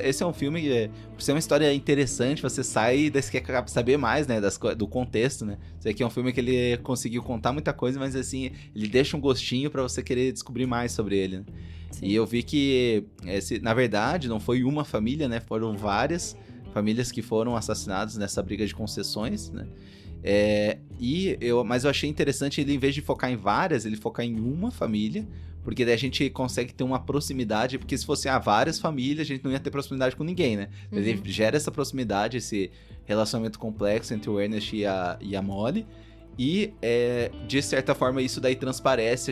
esse é um filme que, por ser uma história interessante, você sai e você quer saber mais, né? Do contexto, né? Isso aqui é um filme que ele conseguiu contar muita coisa, mas assim, ele deixa um gostinho pra você querer descobrir mais sobre ele, né? E eu vi que, na verdade, não foi uma família, né? Foram várias famílias que foram assassinadas nessa briga de concessões, né? Mas eu achei interessante ele, em vez de focar em várias, ele focar em uma família, porque daí a gente consegue ter uma proximidade, porque se fosse várias famílias, a gente não ia ter proximidade com ninguém, né? Ele gera essa proximidade, esse relacionamento complexo entre o Ernest e a Molly, e de certa forma isso daí transparece,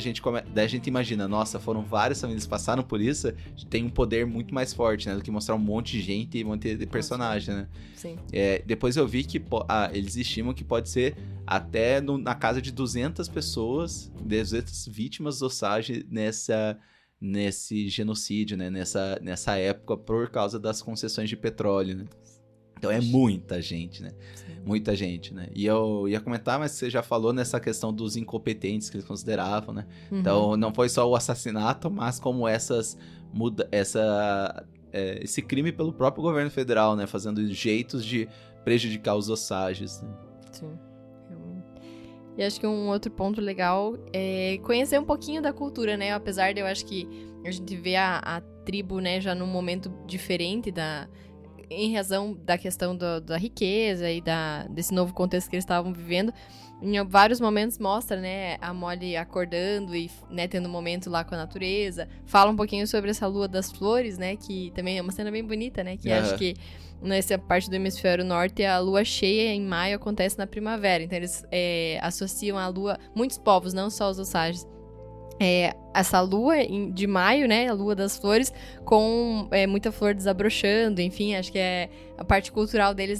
daí a gente imagina, nossa, foram várias famílias que passaram por isso, tem um poder muito mais forte, né, do que mostrar um monte de gente e um monte de personagem, né? Sim. Depois eu vi que eles estimam que pode ser até na casa de 200 pessoas, 200 vítimas do Osage nesse genocídio, né, nessa época, por causa das concessões de petróleo, né? Então é muita gente, né? Muita gente, né? E eu ia comentar, mas você já falou nessa questão dos incompetentes que eles consideravam, né? Então não foi só o assassinato, mas como esse crime pelo próprio governo federal, né? Fazendo jeitos de prejudicar os Osages, né? Sim, realmente. E acho que um outro ponto legal é conhecer um pouquinho da cultura, né? Apesar de eu acho que a gente vê a tribo, né, já num momento diferente em razão da questão da riqueza e desse novo contexto que eles estavam vivendo. Em vários momentos mostra, né, a Molly acordando e, né, tendo um momento lá com a natureza. Fala um pouquinho sobre essa lua das flores, né, que também é uma cena bem bonita, né, que acho que nessa parte do hemisfério norte a lua cheia em maio acontece na primavera. Então eles associam a lua, muitos povos, não só os Osages, essa lua de maio, né, a lua das flores, com muita flor desabrochando, enfim, acho que é a parte cultural deles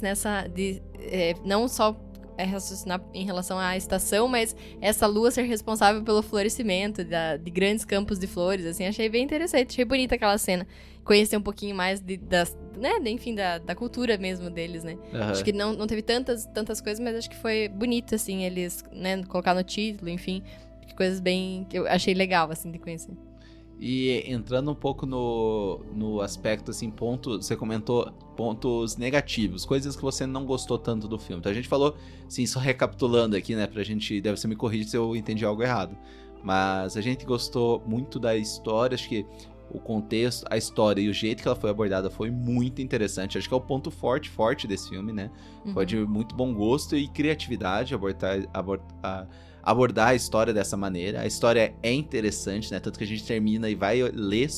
não só raciocinar em relação à estação, mas essa lua ser responsável pelo florescimento de grandes campos de flores, assim, achei bem interessante, achei bonita aquela cena, conhecer um pouquinho mais da cultura mesmo deles, né, acho que não teve tantas coisas, mas acho que foi bonito, assim, eles, né, colocar no título, enfim, coisas bem que eu achei legal, assim, de conhecer. E entrando um pouco no aspecto, assim, você comentou pontos negativos, coisas que você não gostou tanto do filme. Então a gente falou, assim, só recapitulando aqui, né, pra gente, deve ser me corrigir se eu entendi algo errado. Mas a gente gostou muito da história, acho que o contexto, a história e o jeito que ela foi abordada foi muito interessante. Acho que é o ponto forte desse filme, né? Foi de muito bom gosto e criatividade abordar a história dessa maneira. A história é interessante, né? Tanto que a gente termina e vai ler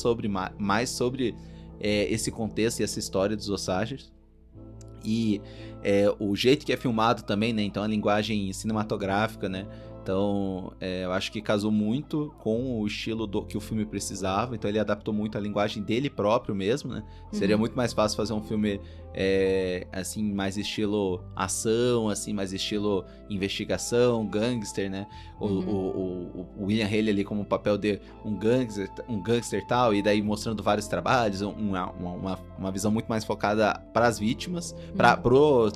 mais sobre esse contexto e essa história dos Osages. E o jeito que é filmado também, né? Então a linguagem cinematográfica, né? Então, eu acho que casou muito com o estilo que o filme precisava. Então ele adaptou muito a linguagem dele próprio mesmo, né? Seria muito mais fácil fazer um filme assim, mais estilo ação, assim, mais estilo investigação, gangster, né? O William Haley ali como o papel de um gangster tal, e daí mostrando vários trabalhos, uma visão muito mais focada para as vítimas,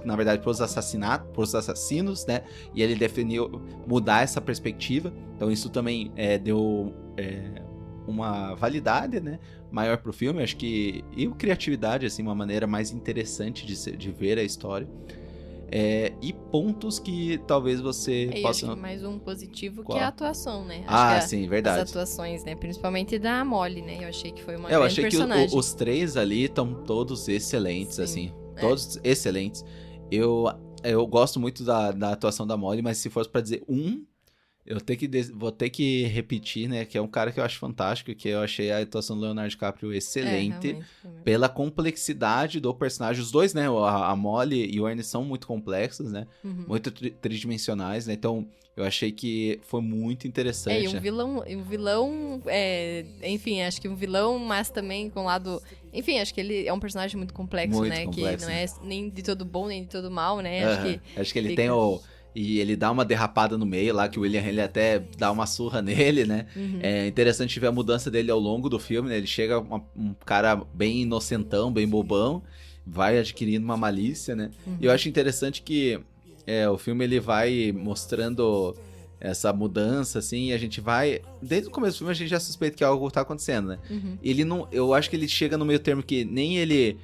na verdade, pros assassinos, né? E ele definiu mudar essa perspectiva, então isso também deu uma validade, né, maior pro filme, acho que, e criatividade, assim, uma maneira mais interessante de ver a história, e pontos que talvez você possa... Acho que mais um positivo Qual? Que é a atuação, né? Acho que sim, verdade. As atuações, né, principalmente da Molly, né, eu achei que foi uma eu grande achei personagem. que os três ali estão todos excelentes, Sim, assim, todos excelentes. Eu gosto muito da atuação da Molly, mas se fosse pra dizer vou ter que repetir, né, que é um cara que eu acho fantástico, que eu achei a atuação do Leonardo DiCaprio excelente, pela complexidade do personagem. Os dois, né, a Molly e o Ernest são muito complexos, né, muito tridimensionais, né, então eu achei que foi muito interessante. E um vilão, enfim, acho que um vilão, mas também com o lado... Enfim, acho que ele é um personagem muito complexo, muito né, complexo, que não é nem de todo bom, nem de todo mal, né, acho que ele tem E ele dá uma derrapada no meio lá, que o William Haley até dá uma surra nele, né? É interessante ver a mudança dele ao longo do filme, né? Ele chega um cara bem inocentão, bem bobão, vai adquirindo uma malícia, né? E eu acho interessante que o filme ele vai mostrando essa mudança, assim, e a gente vai... Desde o começo do filme a gente já suspeita que algo tá acontecendo, né? Ele não... Eu acho que ele chega no meio termo que nem ele...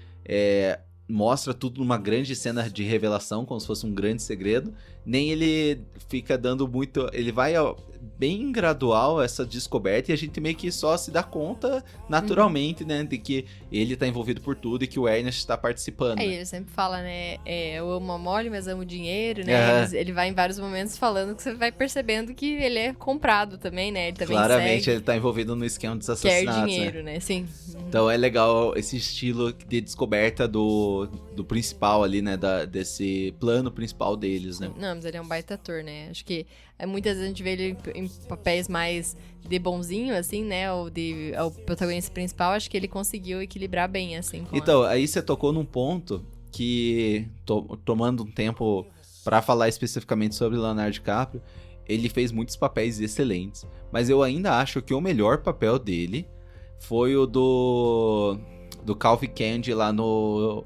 mostra tudo numa grande cena de revelação, como se fosse um grande segredo, nem ele fica dando muito... Ele vai bem gradual essa descoberta, e a gente meio que só se dá conta naturalmente, né, de que ele tá envolvido por tudo e que o Ernest tá participando. Né? Ele sempre fala, né, eu amo a Molly, mas amo o dinheiro, né, ele vai em vários momentos falando que você vai percebendo que ele é comprado também, né, ele também claramente segue, ele tá envolvido no esquema dos assassinatos, quer dinheiro, né, sim. Então é legal esse estilo de descoberta do principal ali, né, desse plano principal deles, né. Não, mas ele é um baita ator, né, acho que muitas vezes a gente vê ele em papéis mais de bonzinho, assim, né, ou o protagonista principal, acho que ele conseguiu equilibrar bem, assim. Então, aí você tocou num ponto que, tomando um tempo pra falar especificamente sobre Leonardo DiCaprio, ele fez muitos papéis excelentes, mas eu ainda acho que o melhor papel dele foi o do Calvin Candy lá no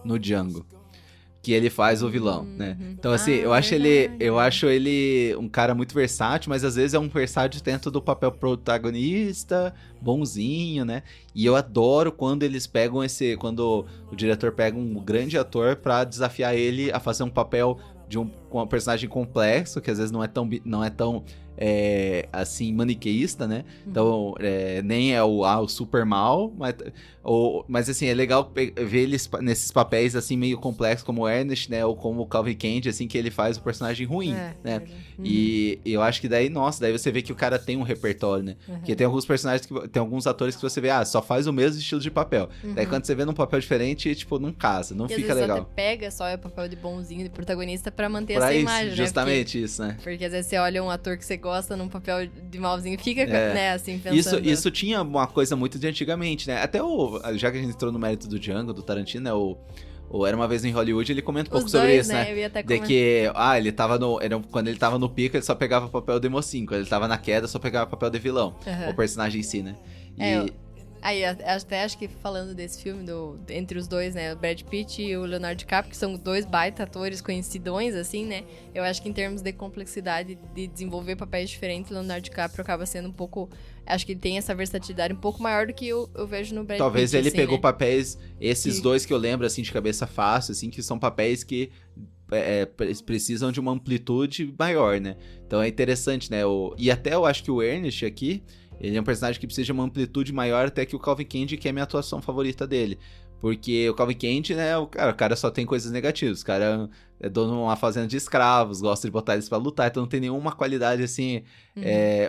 no Django. Que ele faz o vilão, né? Então, assim, eu acho ele um cara muito versátil, mas às vezes é um versátil dentro do papel protagonista, bonzinho, né? E eu adoro quando eles pegam quando o diretor pega um grande ator pra desafiar ele a fazer um papel de um personagem complexo, que às vezes não é tão assim, maniqueísta, né? Então, nem é o super mal, mas assim, é legal ver eles nesses papéis, assim, meio complexos, como o Ernest, né? Ou como o Calvin Candy, assim, que ele faz o personagem ruim, né? E eu acho que daí você vê que o cara tem um repertório, né? Porque tem alguns personagens, tem alguns atores que você vê, só faz o mesmo estilo de papel. Daí quando você vê num papel diferente, tipo, não casa, não fica legal. Até pega só o papel de bonzinho, de protagonista, pra manter pra essa isso, imagem, justamente isso, né? Porque às vezes você olha um ator que você gosta num papel de malzinho, fica, né, assim, pensando... Isso tinha uma coisa muito de antigamente, né? Até já que a gente entrou no mérito do Django, do Tarantino, né? O Era Uma Vez em Hollywood, ele comenta um pouco sobre isso, né? Eu ia até de que, ele tava quando ele tava no pico, ele só pegava o papel de mocinho. Quando ele tava na queda, só pegava o papel de vilão. O personagem em si, né? Aí, até acho que falando desse filme, entre os dois, né, o Brad Pitt e o Leonardo DiCaprio, que são dois baita atores conhecidões, assim, né, eu acho que em termos de complexidade de desenvolver papéis diferentes, o Leonardo DiCaprio acaba sendo um pouco, acho que ele tem essa versatilidade um pouco maior do que eu vejo no Brad Pitt. Talvez ele assim, pegou né? papéis, esses dois que eu lembro, assim, de cabeça fácil, assim, que são papéis que precisam de uma amplitude maior, né, então é interessante, né, e até eu acho que o Ernest aqui, ele é um personagem que precisa de uma amplitude maior até que o Calvin Candy, que é a minha atuação favorita dele. Porque o Calvin Candy, né, o cara só tem coisas negativas. O cara é dono de uma fazenda de escravos, gosta de botar eles pra lutar, então não tem nenhuma qualidade, assim,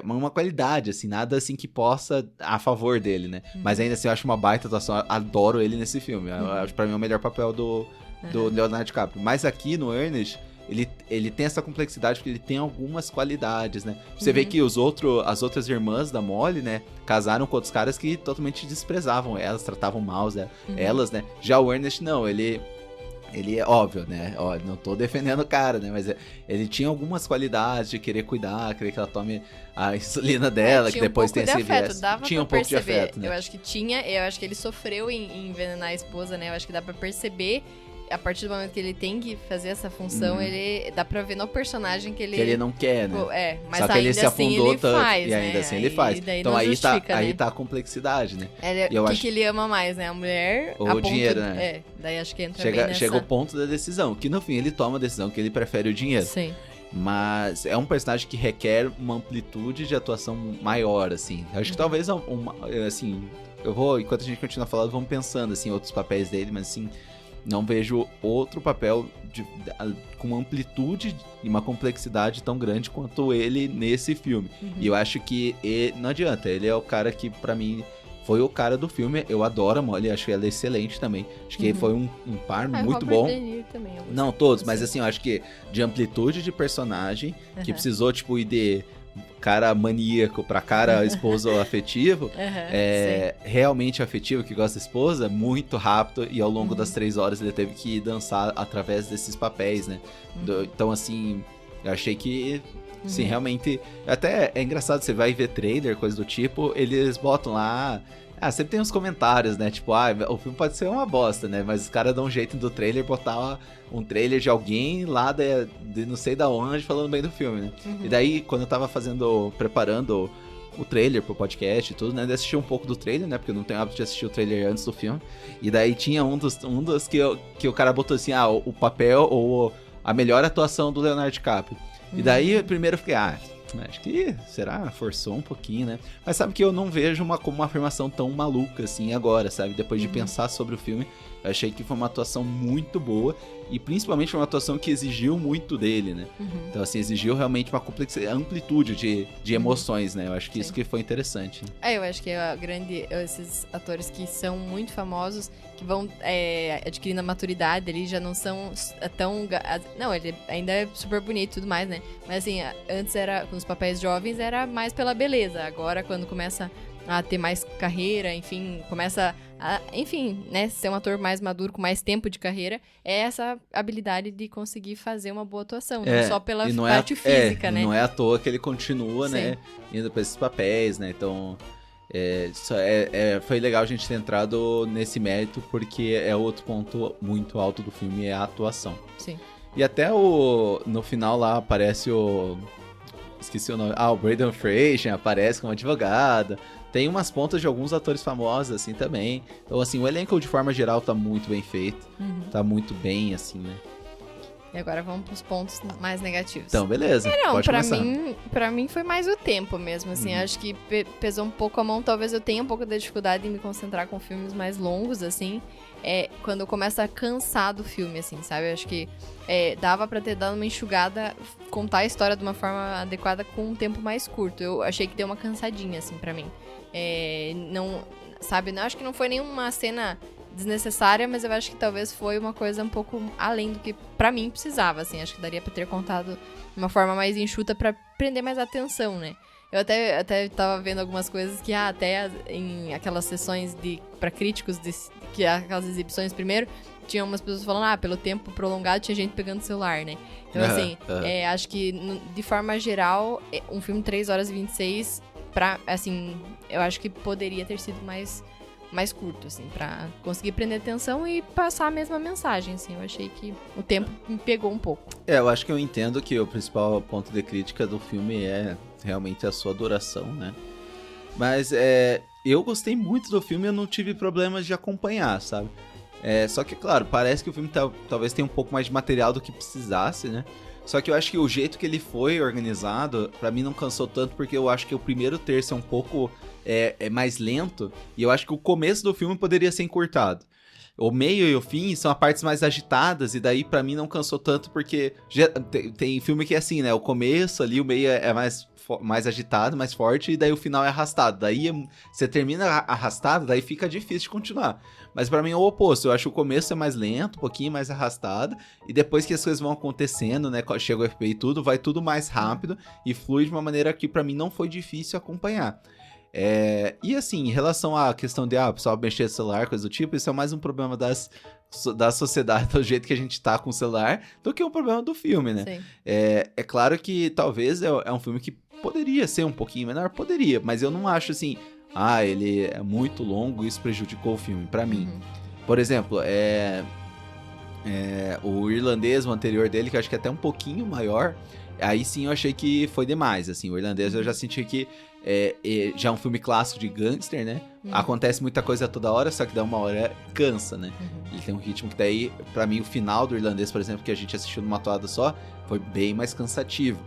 uma qualidade, assim, nada assim que possa a favor dele, né. Mas ainda assim, eu acho uma baita atuação, adoro ele nesse filme. Eu acho pra mim o melhor papel do Leonardo DiCaprio. Mas aqui no Ernest... Ele tem essa complexidade porque ele tem algumas qualidades, né? Você vê que as outras irmãs da Molly, né? Casaram com outros caras que totalmente desprezavam elas, tratavam mal elas, né? Já o Ernest, não, ele é óbvio, né? Ó, não tô defendendo o cara, né? Mas ele tinha algumas qualidades de querer cuidar, querer que ela tome a insulina dela, que depois tem esse viés. Tinha um pouco de afeto, né? Eu acho que ele sofreu em envenenar a esposa, né? Eu acho que dá pra perceber... A partir do momento que ele tem que fazer essa função, ele dá pra ver no personagem que ele não quer, né? Mas só que ele se afundou ele tanto, faz, e ainda né? assim ele faz. Então aí tá a complexidade, né? Que ele ama mais, né? A mulher... Ou o dinheiro, né? Daí acho que entra bem nessa... Chega o ponto da decisão, que no fim ele toma a decisão que ele prefere o dinheiro. Sim. Mas é um personagem que requer uma amplitude de atuação maior, assim. Acho que talvez, assim... Enquanto a gente continua falando, vamos pensando, assim, outros papéis dele, mas assim... Não vejo outro papel com uma amplitude e uma complexidade tão grande quanto ele nesse filme. E eu acho que não adianta, ele é o cara que, pra mim, foi o cara do filme. Eu adoro a Molly, acho que ela é excelente também. Acho que foi um par muito bom. Também, não, todos, mas assim, eu acho que de amplitude de personagem, que precisou, tipo, ir de cara maníaco pra cara esposo afetivo, realmente afetivo, que gosta da esposa, muito rápido, e ao longo das 3 horas ele teve que dançar através desses papéis, né? Então, assim, eu achei que, sim, realmente, até é engraçado, você vai ver trailer, coisa do tipo, eles botam lá... sempre tem uns comentários, né? Tipo, o filme pode ser uma bosta, né? Mas os caras dão um jeito do trailer, botar um trailer de alguém lá de não sei da onde falando bem do filme, né? E daí, quando eu tava preparando o trailer pro podcast e tudo, né? Eu assisti um pouco do trailer, né? Porque eu não tenho hábito de assistir o trailer antes do filme. E daí tinha um dos que o cara botou assim, o papel ou a melhor atuação do Leonardo DiCaprio. E daí, primeiro eu fiquei, acho que, será? Forçou um pouquinho, né? Mas sabe que eu não vejo como uma afirmação tão maluca assim agora, sabe? Depois de pensar sobre o filme, eu achei que foi uma atuação muito boa e principalmente foi uma atuação que exigiu muito dele, né? Então, assim, exigiu realmente uma amplitude de emoções, né? Eu acho que isso que foi interessante. Né? Eu acho que esses atores que são muito famosos, que vão adquirindo a maturidade, eles já não são tão... Não, ele ainda é super bonito e tudo mais, né? Mas assim, antes com os papéis jovens era mais pela beleza. Agora, quando começa a ter mais carreira, enfim, começa a, né, ser um ator mais maduro, com mais tempo de carreira, é essa habilidade de conseguir fazer uma boa atuação, não só pela parte física, né? Não é à toa que ele continua, né, indo pra esses papéis, né, então... Foi legal a gente ter entrado nesse mérito, porque é outro ponto muito alto do filme, é a atuação. Sim. E até no final lá aparece esqueci o nome. O Brendan Fraser aparece como advogado. Tem umas pontas de alguns atores famosos, assim, também. Então, assim, o elenco, de forma geral, tá muito bem feito. Tá muito bem, assim, né? E agora vamos pros pontos mais negativos. Então, beleza. Não, pode começar. Pra mim foi mais o tempo mesmo, assim. Acho que pesou um pouco a mão. Talvez eu tenha um pouco de dificuldade em me concentrar com filmes mais longos, assim. Quando eu começo a cansar do filme, assim, sabe? Eu acho que dava pra ter dado uma enxugada, contar a história de uma forma adequada com um tempo mais curto. Eu achei que deu uma cansadinha, assim, pra mim. Não, sabe? Não, acho que não foi nenhuma cena desnecessária, mas eu acho que talvez foi uma coisa um pouco além do que pra mim precisava, assim. Acho que daria pra ter contado de uma forma mais enxuta pra prender mais atenção, né? Eu até tava vendo algumas coisas que até em aquelas sessões pra críticos, que aquelas exibições primeiro, tinha umas pessoas falando, pelo tempo prolongado tinha gente pegando celular, né? Então, assim, acho que de forma geral, um filme 3 horas e 26, assim, eu acho que poderia ter sido mais curto, assim, pra conseguir prender atenção e passar a mesma mensagem, assim. Eu achei que o tempo me pegou um pouco. Eu acho que eu entendo que o principal ponto de crítica do filme é realmente a sua duração, né? Mas eu gostei muito do filme e eu não tive problemas de acompanhar, sabe? Só que, claro, parece que o filme talvez tenha um pouco mais de material do que precisasse, né? Só que eu acho que o jeito que ele foi organizado, pra mim não cansou tanto, porque eu acho que o primeiro terço é um pouco mais lento, e eu acho que o começo do filme poderia ser encurtado. O meio e o fim são as partes mais agitadas, e daí pra mim não cansou tanto, porque tem filme que é assim, né? O começo ali, o meio é mais agitado, mais forte, e daí o final é arrastado. Daí você termina arrastado, daí fica difícil de continuar. Mas pra mim é o oposto, eu acho que o começo é mais lento, um pouquinho mais arrastado, e depois que as coisas vão acontecendo, né, chega o FBI e tudo, vai tudo mais rápido e flui de uma maneira que pra mim não foi difícil acompanhar. E assim, em relação à questão de o pessoal mexer no celular, coisa do tipo, isso é mais um problema da sociedade, do jeito que a gente tá com o celular, do que um problema do filme, né? Sim. É claro que talvez é um filme que poderia ser um pouquinho menor, poderia, mas eu não acho assim, ele é muito longo e isso prejudicou o filme, pra mim. Por exemplo, o irlandês, o anterior dele, que eu acho que é até um pouquinho maior, aí sim eu achei que foi demais, assim, o irlandês eu já senti que já é um filme clássico de gangster, né? Acontece muita coisa toda hora, só que dá uma hora cansa, né? Ele tem um ritmo que daí, pra mim, o final do irlandês, por exemplo, que a gente assistiu numa toada só, foi bem mais cansativo.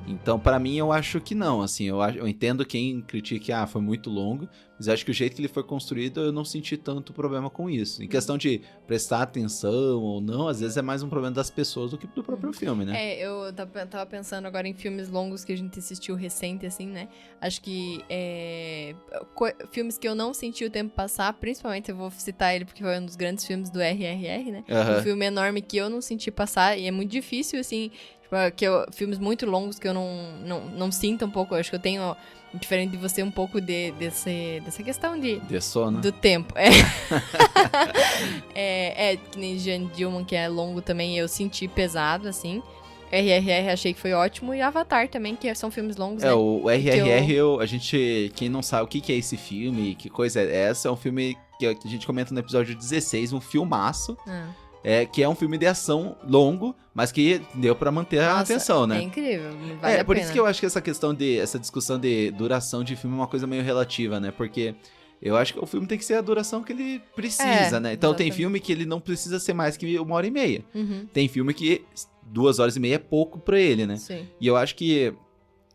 Então, pra mim, eu acho que não, assim, eu entendo quem critica que foi muito longo, mas eu acho que o jeito que ele foi construído, eu não senti tanto problema com isso. Em questão de prestar atenção ou não, às vezes é mais um problema das pessoas do que do próprio filme, né? Eu tava pensando agora em filmes longos que a gente assistiu recente, assim, né? Acho que filmes que eu não senti o tempo passar, principalmente eu vou citar ele porque foi um dos grandes filmes do RRR, né? Um filme enorme que eu não senti passar, e é muito difícil, assim, filmes muito longos que eu não sinto um pouco. Eu acho que eu tenho, diferente de você, um pouco dessa questão de sono. Do tempo. Que nem Jeanne Dielman, que é longo também, eu senti pesado, assim. RRR achei que foi ótimo, e Avatar também, que são filmes longos, né? O RRR, a gente, quem não sabe o que é esse filme, que coisa é essa, é um filme que a gente comenta no episódio 16, um filmaço, que é um filme de ação longo, mas que deu pra manter a atenção, né? É incrível, vale a por pena. isso que eu acho que essa discussão de duração de filme é uma coisa meio relativa, né? Porque eu acho que o filme tem que ser a duração que ele precisa, né? Então tem filme que ele não precisa ser mais que 1h30. Tem filme que 2h30 é pouco pra ele, né? Sim. E eu acho que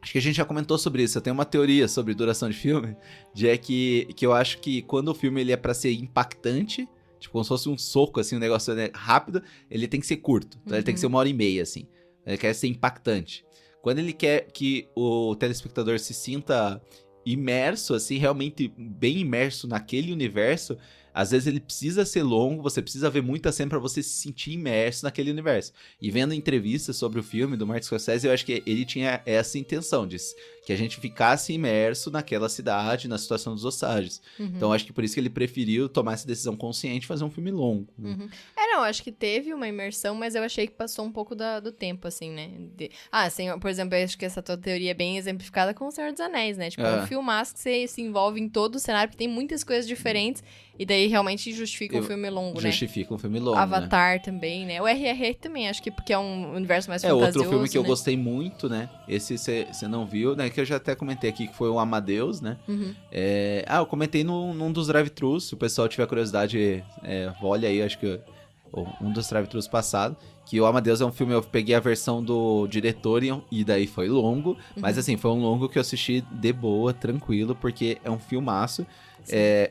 a gente já comentou sobre isso. Eu tenho uma teoria sobre duração de filme, que eu acho que quando o filme ele é pra ser impactante, tipo como se fosse um soco, assim, um negócio rápido, ele tem que ser curto. Então ele tem que ser 1h30, assim. Ele quer ser impactante. Quando ele quer que o telespectador se sinta imerso, assim, realmente bem imerso naquele universo, às vezes ele precisa ser longo, você precisa ver muita cena pra você se sentir imerso naquele universo. E vendo entrevistas sobre o filme do Martin Scorsese, eu acho que ele tinha essa intenção, de que a gente ficasse imerso naquela cidade, na situação dos Osages. Então, eu acho que por isso que ele preferiu tomar essa decisão consciente de fazer um filme longo. Não, acho que teve uma imersão, mas eu achei que passou um pouco do tempo, assim, né? Por exemplo, eu acho que essa tua teoria é bem exemplificada com O Senhor dos Anéis, né? Tipo, é um filmaço que você se envolve em todo o cenário, porque tem muitas coisas diferentes, e daí realmente justifica um filme longo, né? Justifica um filme longo, Avatar também, né? O RRR também, acho que porque é um universo mais fantasioso, outro filme que eu né? gostei muito, né? Esse você não viu, né? Que eu já até comentei aqui, que foi o Amadeus, né? Eu comentei num dos drive-thrus, se o pessoal tiver curiosidade, olha aí, acho que um dos drive-thrus passado, que o Amadeus é um filme, eu peguei a versão do diretor e daí foi longo, mas assim, foi um longo que eu assisti de boa, tranquilo, porque é um filmaço.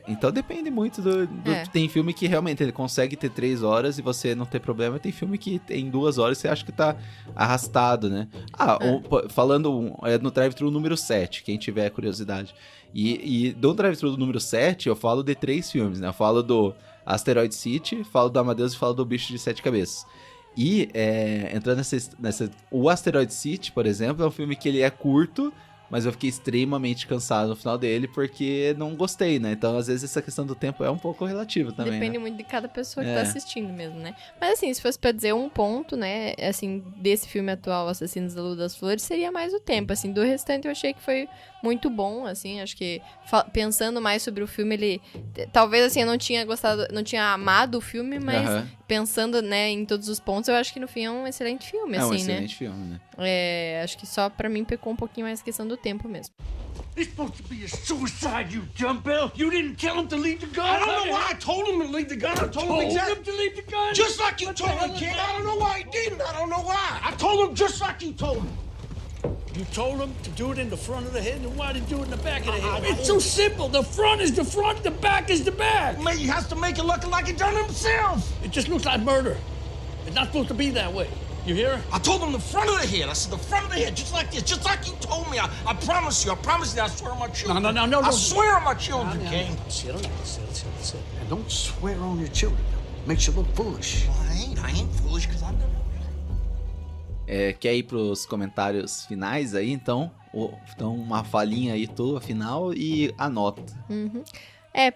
Então depende muito do tem filme que realmente ele consegue ter 3 horas e você não ter problema, tem filme que tem 2 horas e você acha que tá arrastado, né? Falando no drive-thru número 7, quem tiver curiosidade. E do drive-thru número 7, eu falo de 3 filmes, né? Eu falo do Asteroid City, falo do Amadeus e falo do Bicho de 7 Cabeças. E entrando nessa... O Asteroid City, por exemplo, é um filme que ele é curto, mas eu fiquei extremamente cansado no final dele, porque não gostei, né? Então, às vezes, essa questão do tempo é um pouco relativa também, Depende muito de cada pessoa que tá assistindo mesmo, né? Mas, assim, se fosse pra dizer um ponto, né? Assim, desse filme atual, Assassinos da Lua das Flores, seria mais o tempo, assim. Do restante, eu achei que foi muito bom, assim. Acho que, pensando mais sobre o filme, ele... Talvez, assim, eu não tinha gostado... Não tinha amado o filme, mas pensando, né, em todos os pontos, eu acho que, no fim, é um excelente filme, assim, né? É um excelente filme, né? Acho que só pra mim pecou um pouquinho mais a questão do tempo mesmo. It's supposed to be a suicide, you dumbbell. You didn't tell him to leave the gun. I don't know why I told him to leave the gun. I told him exactly. to leave the gun? Just like you told him, kid. I don't know why he didn't. I don't know why. I told him just like you told him. You told him to do it in the front of the head, and why did you do it in the back of the head? It's so simple. The front is the front, the back is the back. Man, he has to make it look like he done it himself. It just looks like murder. It's not supposed to be that way. You hear? I told him the front of the head. I said the front of the head, just like this, just like you told me. I promise you. I promise you. I swear on my children. No. I swear on my children, King. Sit. And don't swear on your children. Makes you look foolish. Well, I ain't foolish because I never. Quer ir pros comentários finais aí, então? Então, uma falinha aí tua, final, e a nota.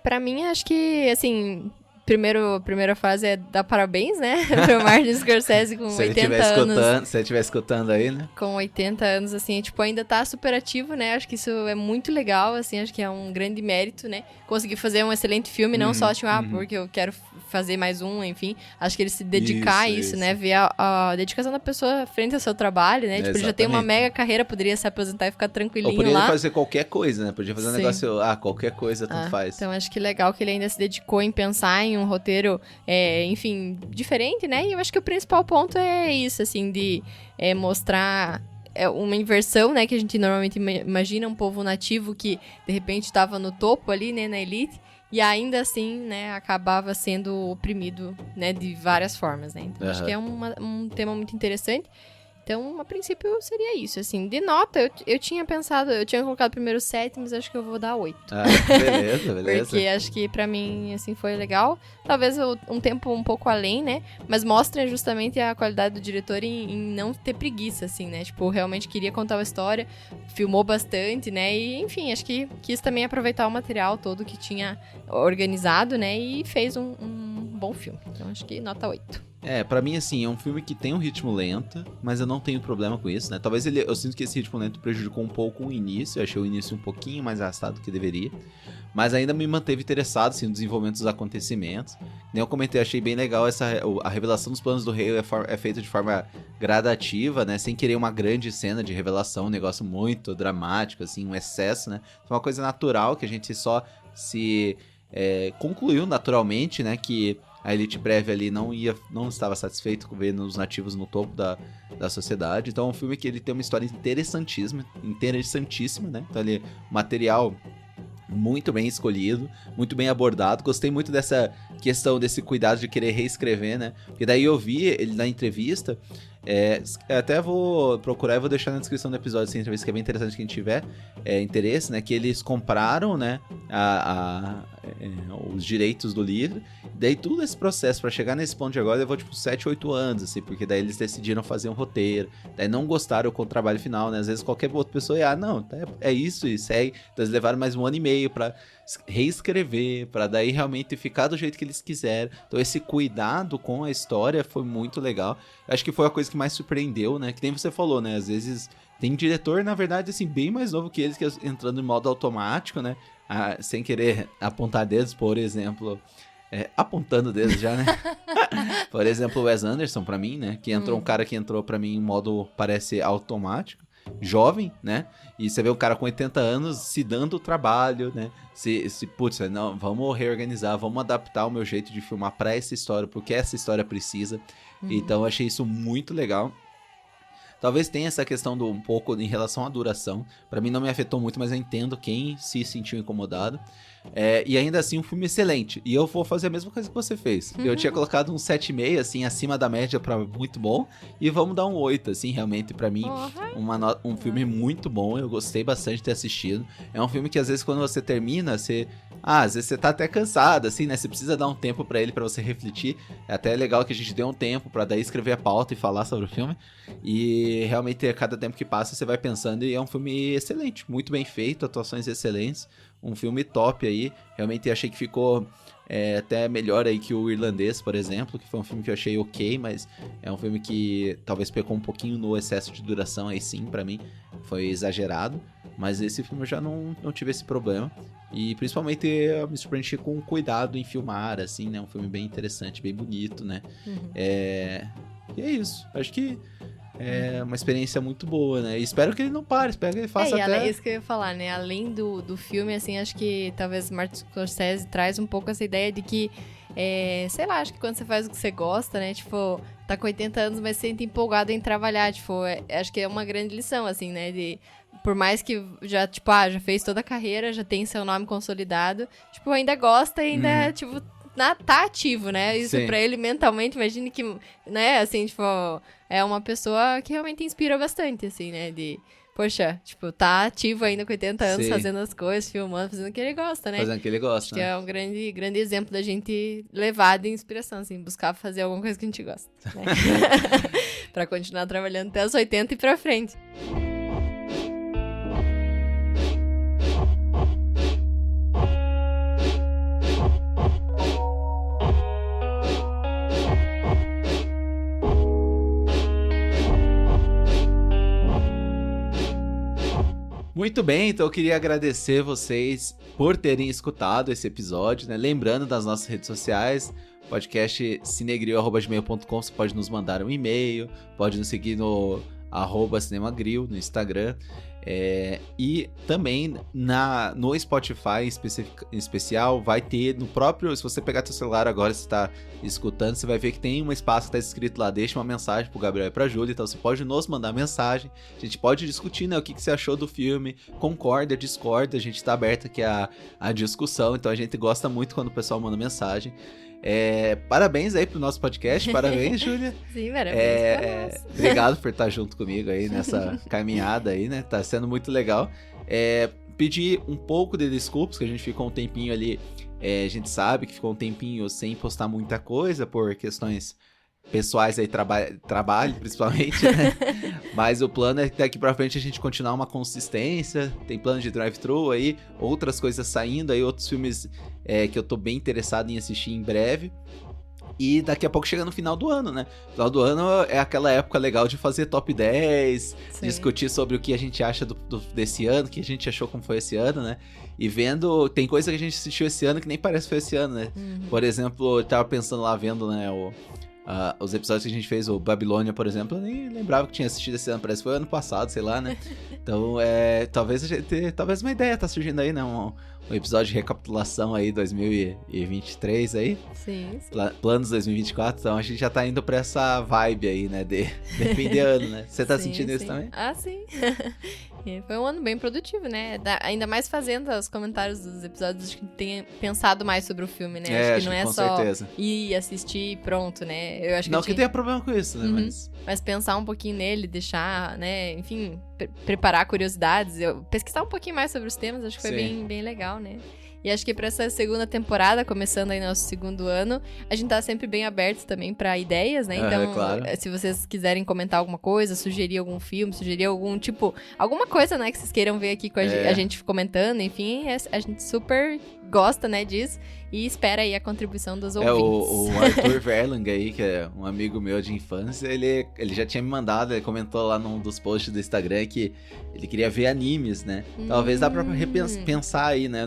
Pra mim, acho que, assim... Primeira fase é dar parabéns, né? Pro Martin Scorsese com 80 anos. Se ele estiver escutando aí, né? Com 80 anos, assim, tipo, ainda tá super ativo, né? Acho que isso é muito legal, assim, acho que é um grande mérito, né? Conseguir fazer um excelente filme, não só, tipo, porque eu quero fazer mais um, enfim. Acho que ele se dedicar a isso, né? Ver a dedicação da pessoa frente ao seu trabalho, né? Tipo, ele já tem uma mega carreira, poderia se aposentar e ficar tranquilinho lá. Ou poderia fazer qualquer coisa, né? Podia fazer um negócio, qualquer coisa, tanto faz. Então, acho que legal que ele ainda se dedicou em pensar em um roteiro, enfim, diferente, né? E eu acho que o principal ponto é isso, assim, de mostrar uma inversão, né? Que a gente normalmente imagina um povo nativo que, de repente, estava no topo ali, né? Na elite. E ainda assim, né, acabava sendo oprimido, né, de várias formas, né? Então, acho que é um tema muito interessante. Então, a princípio, seria isso, assim. De nota, eu tinha pensado, eu tinha colocado primeiro 7, mas acho que eu vou dar 8. Beleza. Porque acho que pra mim, assim, foi legal. Talvez um tempo um pouco além, né? Mas mostra justamente a qualidade do diretor em não ter preguiça, assim, né? Tipo, realmente queria contar uma história, filmou bastante, né? E, enfim, acho que quis também aproveitar o material todo que tinha organizado, né? E fez um bom filme. Então, acho que nota 8. Pra mim, assim, é um filme que tem um ritmo lento, mas eu não tenho problema com isso, né? Talvez eu sinto que esse ritmo lento prejudicou um pouco o início, eu achei o início um pouquinho mais arrastado do que deveria, mas ainda me manteve interessado, assim, no desenvolvimento dos acontecimentos. Nem eu comentei, achei bem legal a revelação dos planos do rei é feita de forma gradativa, né? Sem querer uma grande cena de revelação, um negócio muito dramático, assim, um excesso, né? Foi uma coisa natural que a gente só se concluiu naturalmente, né? Que a elite breve ali não estava satisfeito com ver os nativos no topo da sociedade. Então é um filme que ele tem uma história interessantíssima, né? Então ele material muito bem escolhido, muito bem abordado. Gostei muito dessa questão desse cuidado de querer reescrever, né? Porque daí eu vi ele na entrevista, até vou procurar e vou deixar na descrição do episódio essa entrevista, que é bem interessante quem tiver interesse, né? Que eles compraram, né, os direitos do livro. Daí todo esse processo pra chegar nesse ponto de agora levou tipo 7, 8 anos, assim, porque daí eles decidiram fazer um roteiro, daí não gostaram com o trabalho final, né? Às vezes qualquer outra pessoa não, é isso e segue. Então eles levaram mais 1 ano e meio pra reescrever, pra daí realmente ficar do jeito que eles quiseram. Então esse cuidado com a história foi muito legal. Acho que foi a coisa que mais surpreendeu, né? Que nem você falou, né? Às vezes tem diretor, na verdade, assim, bem mais novo que eles, que entrando em modo automático, né? Sem querer apontar dedos, por exemplo... apontando dedos já, né? Por exemplo, o Wes Anderson, pra mim, né? Que entrou um cara que entrou pra mim em modo, parece, automático. Jovem, né? E você vê um cara com 80 anos se dando o trabalho, né? Putz, não, vamos reorganizar, vamos adaptar o meu jeito de filmar pra essa história, porque essa história precisa. Então eu achei isso muito legal. Talvez tenha essa questão um pouco em relação à duração. Pra mim não me afetou muito, mas eu entendo quem se sentiu incomodado. E ainda assim um filme excelente. E eu vou fazer a mesma coisa que você fez. Eu tinha colocado um 7,5, assim, acima da média pra muito bom. E vamos dar um 8, assim, realmente, pra mim. Um filme muito bom. Eu gostei bastante de ter assistido. É um filme que às vezes quando você termina, às vezes você tá até cansado, assim, né? Você precisa dar um tempo pra ele, pra você refletir. É até legal que a gente deu um tempo pra daí escrever a pauta e falar sobre o filme. E realmente, a cada tempo que passa, você vai pensando. E é um filme excelente, muito bem feito, atuações excelentes. Um filme top aí, realmente achei que ficou até melhor aí que o Irlandês, por exemplo, que foi um filme que eu achei ok, mas é um filme que talvez pecou um pouquinho no excesso de duração aí sim, pra mim, foi exagerado, mas esse filme eu já não tive esse problema, e principalmente eu me surpreendi com cuidado em filmar, assim, né, um filme bem interessante, bem bonito, né, e é isso, acho que é uma experiência muito boa, né? E espero que ele não pare, espero que ele faça até... isso que eu ia falar, né? Além do filme, assim, acho que talvez Martin Scorsese traz um pouco essa ideia de que, sei lá, acho que quando você faz o que você gosta, né? Tipo, tá com 80 anos, mas se sente empolgado em trabalhar, tipo, acho que é uma grande lição, assim, né? Por mais que já, tipo, já fez toda a carreira, já tem seu nome consolidado, tipo, ainda gosta e ainda, tipo... tá ativo, né? Isso pra ele mentalmente, imagine que, né, assim, tipo, é uma pessoa que realmente inspira bastante, assim, né? Poxa, tipo, tá ativo ainda com 80 anos, fazendo as coisas, filmando, fazendo o que ele gosta, né? Fazendo o que ele gosta, acho que é um grande exemplo da gente levar de inspiração, assim, buscar fazer alguma coisa que a gente gosta, né? Pra continuar trabalhando até os 80 e pra frente. Muito bem, então eu queria agradecer vocês por terem escutado esse episódio, né? Lembrando das nossas redes sociais, podcast cinegril@gmail.com, você pode nos mandar um e-mail, pode nos seguir no @cinemagril no Instagram. E também no Spotify em especial vai ter no próprio, se você pegar teu celular agora, se está escutando, você vai ver que tem um espaço que está escrito lá, deixa uma mensagem pro Gabriel e pra Júlia, então você pode nos mandar mensagem, a gente pode discutir, né, o que você achou do filme, concorda, discorda, a gente tá aberto aqui a discussão, então a gente gosta muito quando o pessoal manda mensagem. Parabéns aí pro nosso podcast, parabéns, Júlia. Sim, parabéns. Obrigado por estar junto comigo aí nessa caminhada aí, né? Tá sendo muito legal. Pedir um pouco de desculpas, que a gente ficou um tempinho ali, a gente sabe que ficou um tempinho sem postar muita coisa por questões pessoais aí, trabalho principalmente, né? Mas o plano é que daqui pra frente a gente continuar uma consistência, tem plano de drive-thru aí, outras coisas saindo aí, outros filmes que eu tô bem interessado em assistir em breve. E daqui a pouco chega no final do ano, né? Final do ano é aquela época legal de fazer top 10, sim, discutir sobre o que a gente acha desse ano, o que a gente achou como foi esse ano, né? E vendo, tem coisa que a gente assistiu esse ano que nem parece que foi esse ano, né? Por exemplo, eu tava pensando lá, vendo, né, os episódios que a gente fez, o Babilônia, por exemplo, eu nem lembrava que tinha assistido esse ano, parece que foi ano passado, sei lá, né? Então, talvez uma ideia tá surgindo aí, né? Um episódio de recapitulação aí, 2023 aí. Sim. Planos 2024, então a gente já tá indo pra essa vibe aí, né? De fim de ano, né? Você tá sentindo isso também? Sim. E foi um ano bem produtivo, né? Ainda mais fazendo os comentários dos episódios, acho que tem pensado mais sobre o filme, né? Acho que não é com só certeza. ir assistir e pronto, né? Eu acho que Não que tenha problema com isso, né? Mas pensar um pouquinho nele, deixar, né? Enfim, preparar curiosidades, pesquisar um pouquinho mais sobre os temas, acho que foi bem legal, né? E acho que pra essa segunda temporada, começando aí nosso segundo ano, a gente tá sempre bem aberto também pra ideias, né? Então, claro. Se vocês quiserem comentar alguma coisa, sugerir algum filme, sugerir algum tipo, alguma coisa, né, que vocês queiram ver aqui com a gente comentando, enfim, a gente super gosta, né, disso. E espera aí a contribuição dos ouvintes. O Arthur Verlang aí, que é um amigo meu de infância, ele já tinha me mandado, ele comentou lá num dos posts do Instagram que ele queria ver animes, né? Talvez dá pra pensar aí, né,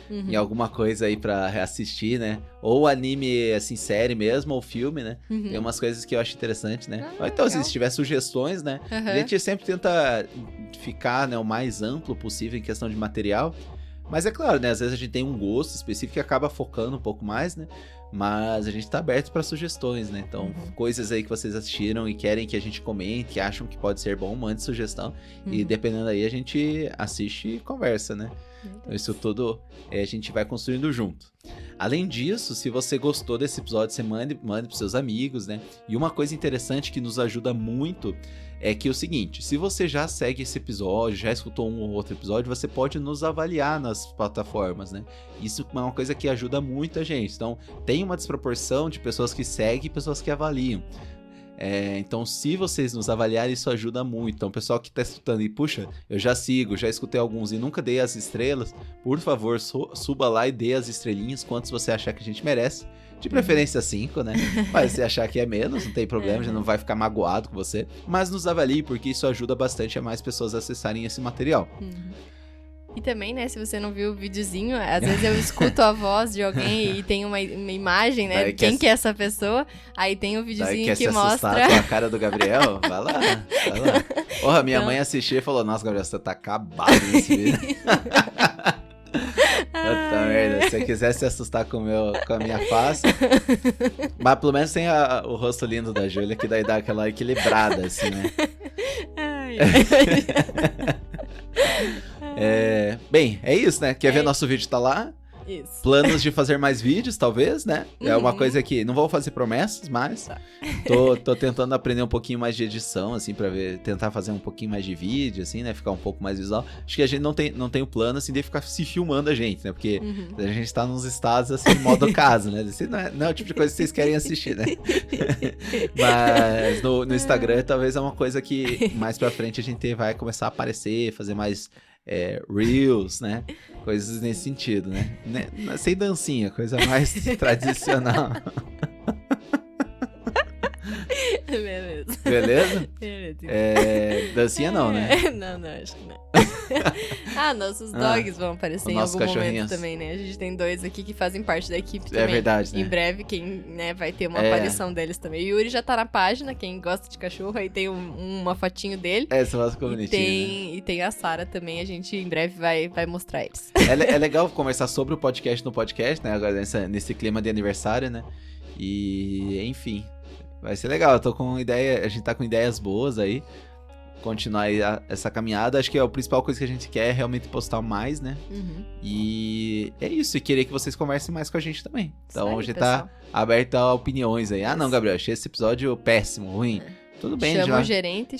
em alguma coisa aí pra assistir, né? Ou anime, assim, série mesmo, ou filme, né? Tem umas coisas que eu acho interessante, né? Então, se tiver sugestões, né? A gente sempre tenta ficar, né, o mais amplo possível em questão de material. Mas é claro, né? Às vezes a gente tem um gosto específico que acaba focando um pouco mais, né? Mas a gente tá aberto para sugestões, né? Então, coisas aí que vocês assistiram e querem que a gente comente, acham que pode ser bom, mande sugestão. E dependendo aí, a gente assiste e conversa, né? Então, isso tudo a gente vai construindo junto. Além disso, se você gostou desse episódio, você mande pros seus amigos, né? E uma coisa interessante que nos ajuda muito é que é o seguinte, se você já segue esse episódio, já escutou um ou outro episódio, você pode nos avaliar nas plataformas, né? Isso é uma coisa que ajuda muito a gente. Então, tem uma desproporção de pessoas que seguem e pessoas que avaliam. Então, se vocês nos avaliarem, isso ajuda muito. Então, o pessoal que tá escutando e, puxa, eu já sigo, já escutei alguns e nunca dei as estrelas, por favor, suba lá e dê as estrelinhas, quantos você achar que a gente merece. De preferência 5, né? Mas se achar que é menos, não tem problema, já não vai ficar magoado com você. Mas nos avalie, porque isso ajuda bastante a mais pessoas acessarem esse material. E também, né, se você não viu o videozinho, às vezes eu escuto a voz de alguém e tem uma imagem, né, de quem que é essa pessoa, aí tem o videozinho que mostra... Quer se assustar com a cara do Gabriel? Vai lá. Porra, minha mãe assistiu e falou, nossa, Gabriel, você tá acabado nesse vídeo. Puta merda, se você quiser se assustar com a minha face. Mas pelo menos tem o rosto lindo da Júlia, que daí dá aquela equilibrada, assim, né? Bem, é isso, né? Quer ver nosso vídeo tá lá? Isso. Planos de fazer mais vídeos, talvez, né? É uma coisa que não vou fazer promessas, mas tô tentando aprender um pouquinho mais de edição, assim, pra tentar fazer um pouquinho mais de vídeo, assim, né? Ficar um pouco mais visual. Acho que a gente não tem o plano, assim, de ficar se filmando a gente, né? Porque a gente tá nos estados, assim, modo casa, né? Assim, não é o tipo de coisa que vocês querem assistir, né? Mas no Instagram, talvez é uma coisa que mais pra frente a gente vai começar a aparecer, fazer mais... Reels, né? Coisas nesse sentido, né? Sem dancinha, coisa mais tradicional. Beleza? Dancinha não, né? Não, acho que não. Nossos dogs vão aparecer em algum momento também, né? A gente tem 2 aqui que fazem parte da equipe também. É verdade, né? Em breve, vai ter uma aparição deles também. O Yuri já tá na página, quem gosta de cachorro, aí tem uma fotinha dele. Essa nossa bonitinha, e tem a Sarah também, a gente em breve vai mostrar eles. É legal conversar sobre o podcast no podcast, né? Agora nesse clima de aniversário, né? E, enfim, vai ser legal. Eu tô com ideia, a gente tá com ideias boas aí. Continuar aí essa caminhada. Acho que a principal coisa que a gente quer é realmente postar mais, né? E é isso. E querer que vocês conversem mais com a gente também. Então aí, a gente tá aberto a opiniões aí. Não, Gabriel, achei esse episódio péssimo, ruim. Tudo bem, chama o gerente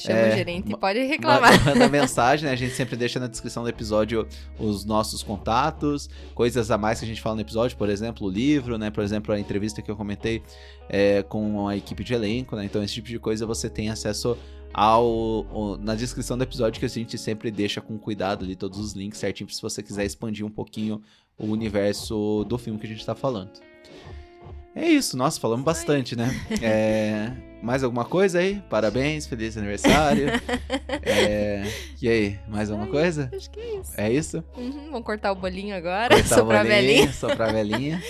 e pode reclamar. Manda mensagem, né? A gente sempre deixa na descrição do episódio os nossos contatos, coisas a mais que a gente fala no episódio, por exemplo, o livro, né? Por exemplo, a entrevista que eu comentei com a equipe de elenco, né? Então esse tipo de coisa você tem acesso na descrição do episódio, que a gente sempre deixa com cuidado ali todos os links certinho se você quiser expandir um pouquinho o universo do filme que a gente tá falando. É isso, nossa, falamos bastante, né? Mais alguma coisa aí? Parabéns, feliz aniversário. E aí, mais alguma coisa? Acho que é isso. É isso? Vamos cortar o bolinho agora, soprar a velhinha. Soprar a velhinha.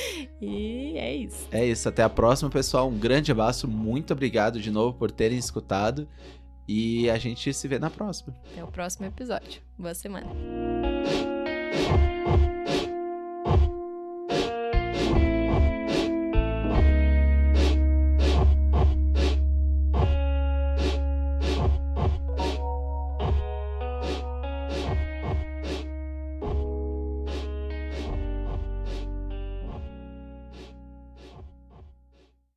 E é isso. É isso, até a próxima, pessoal. Um grande abraço, muito obrigado de novo por terem escutado. E a gente se vê na próxima. Até o próximo episódio. Boa semana.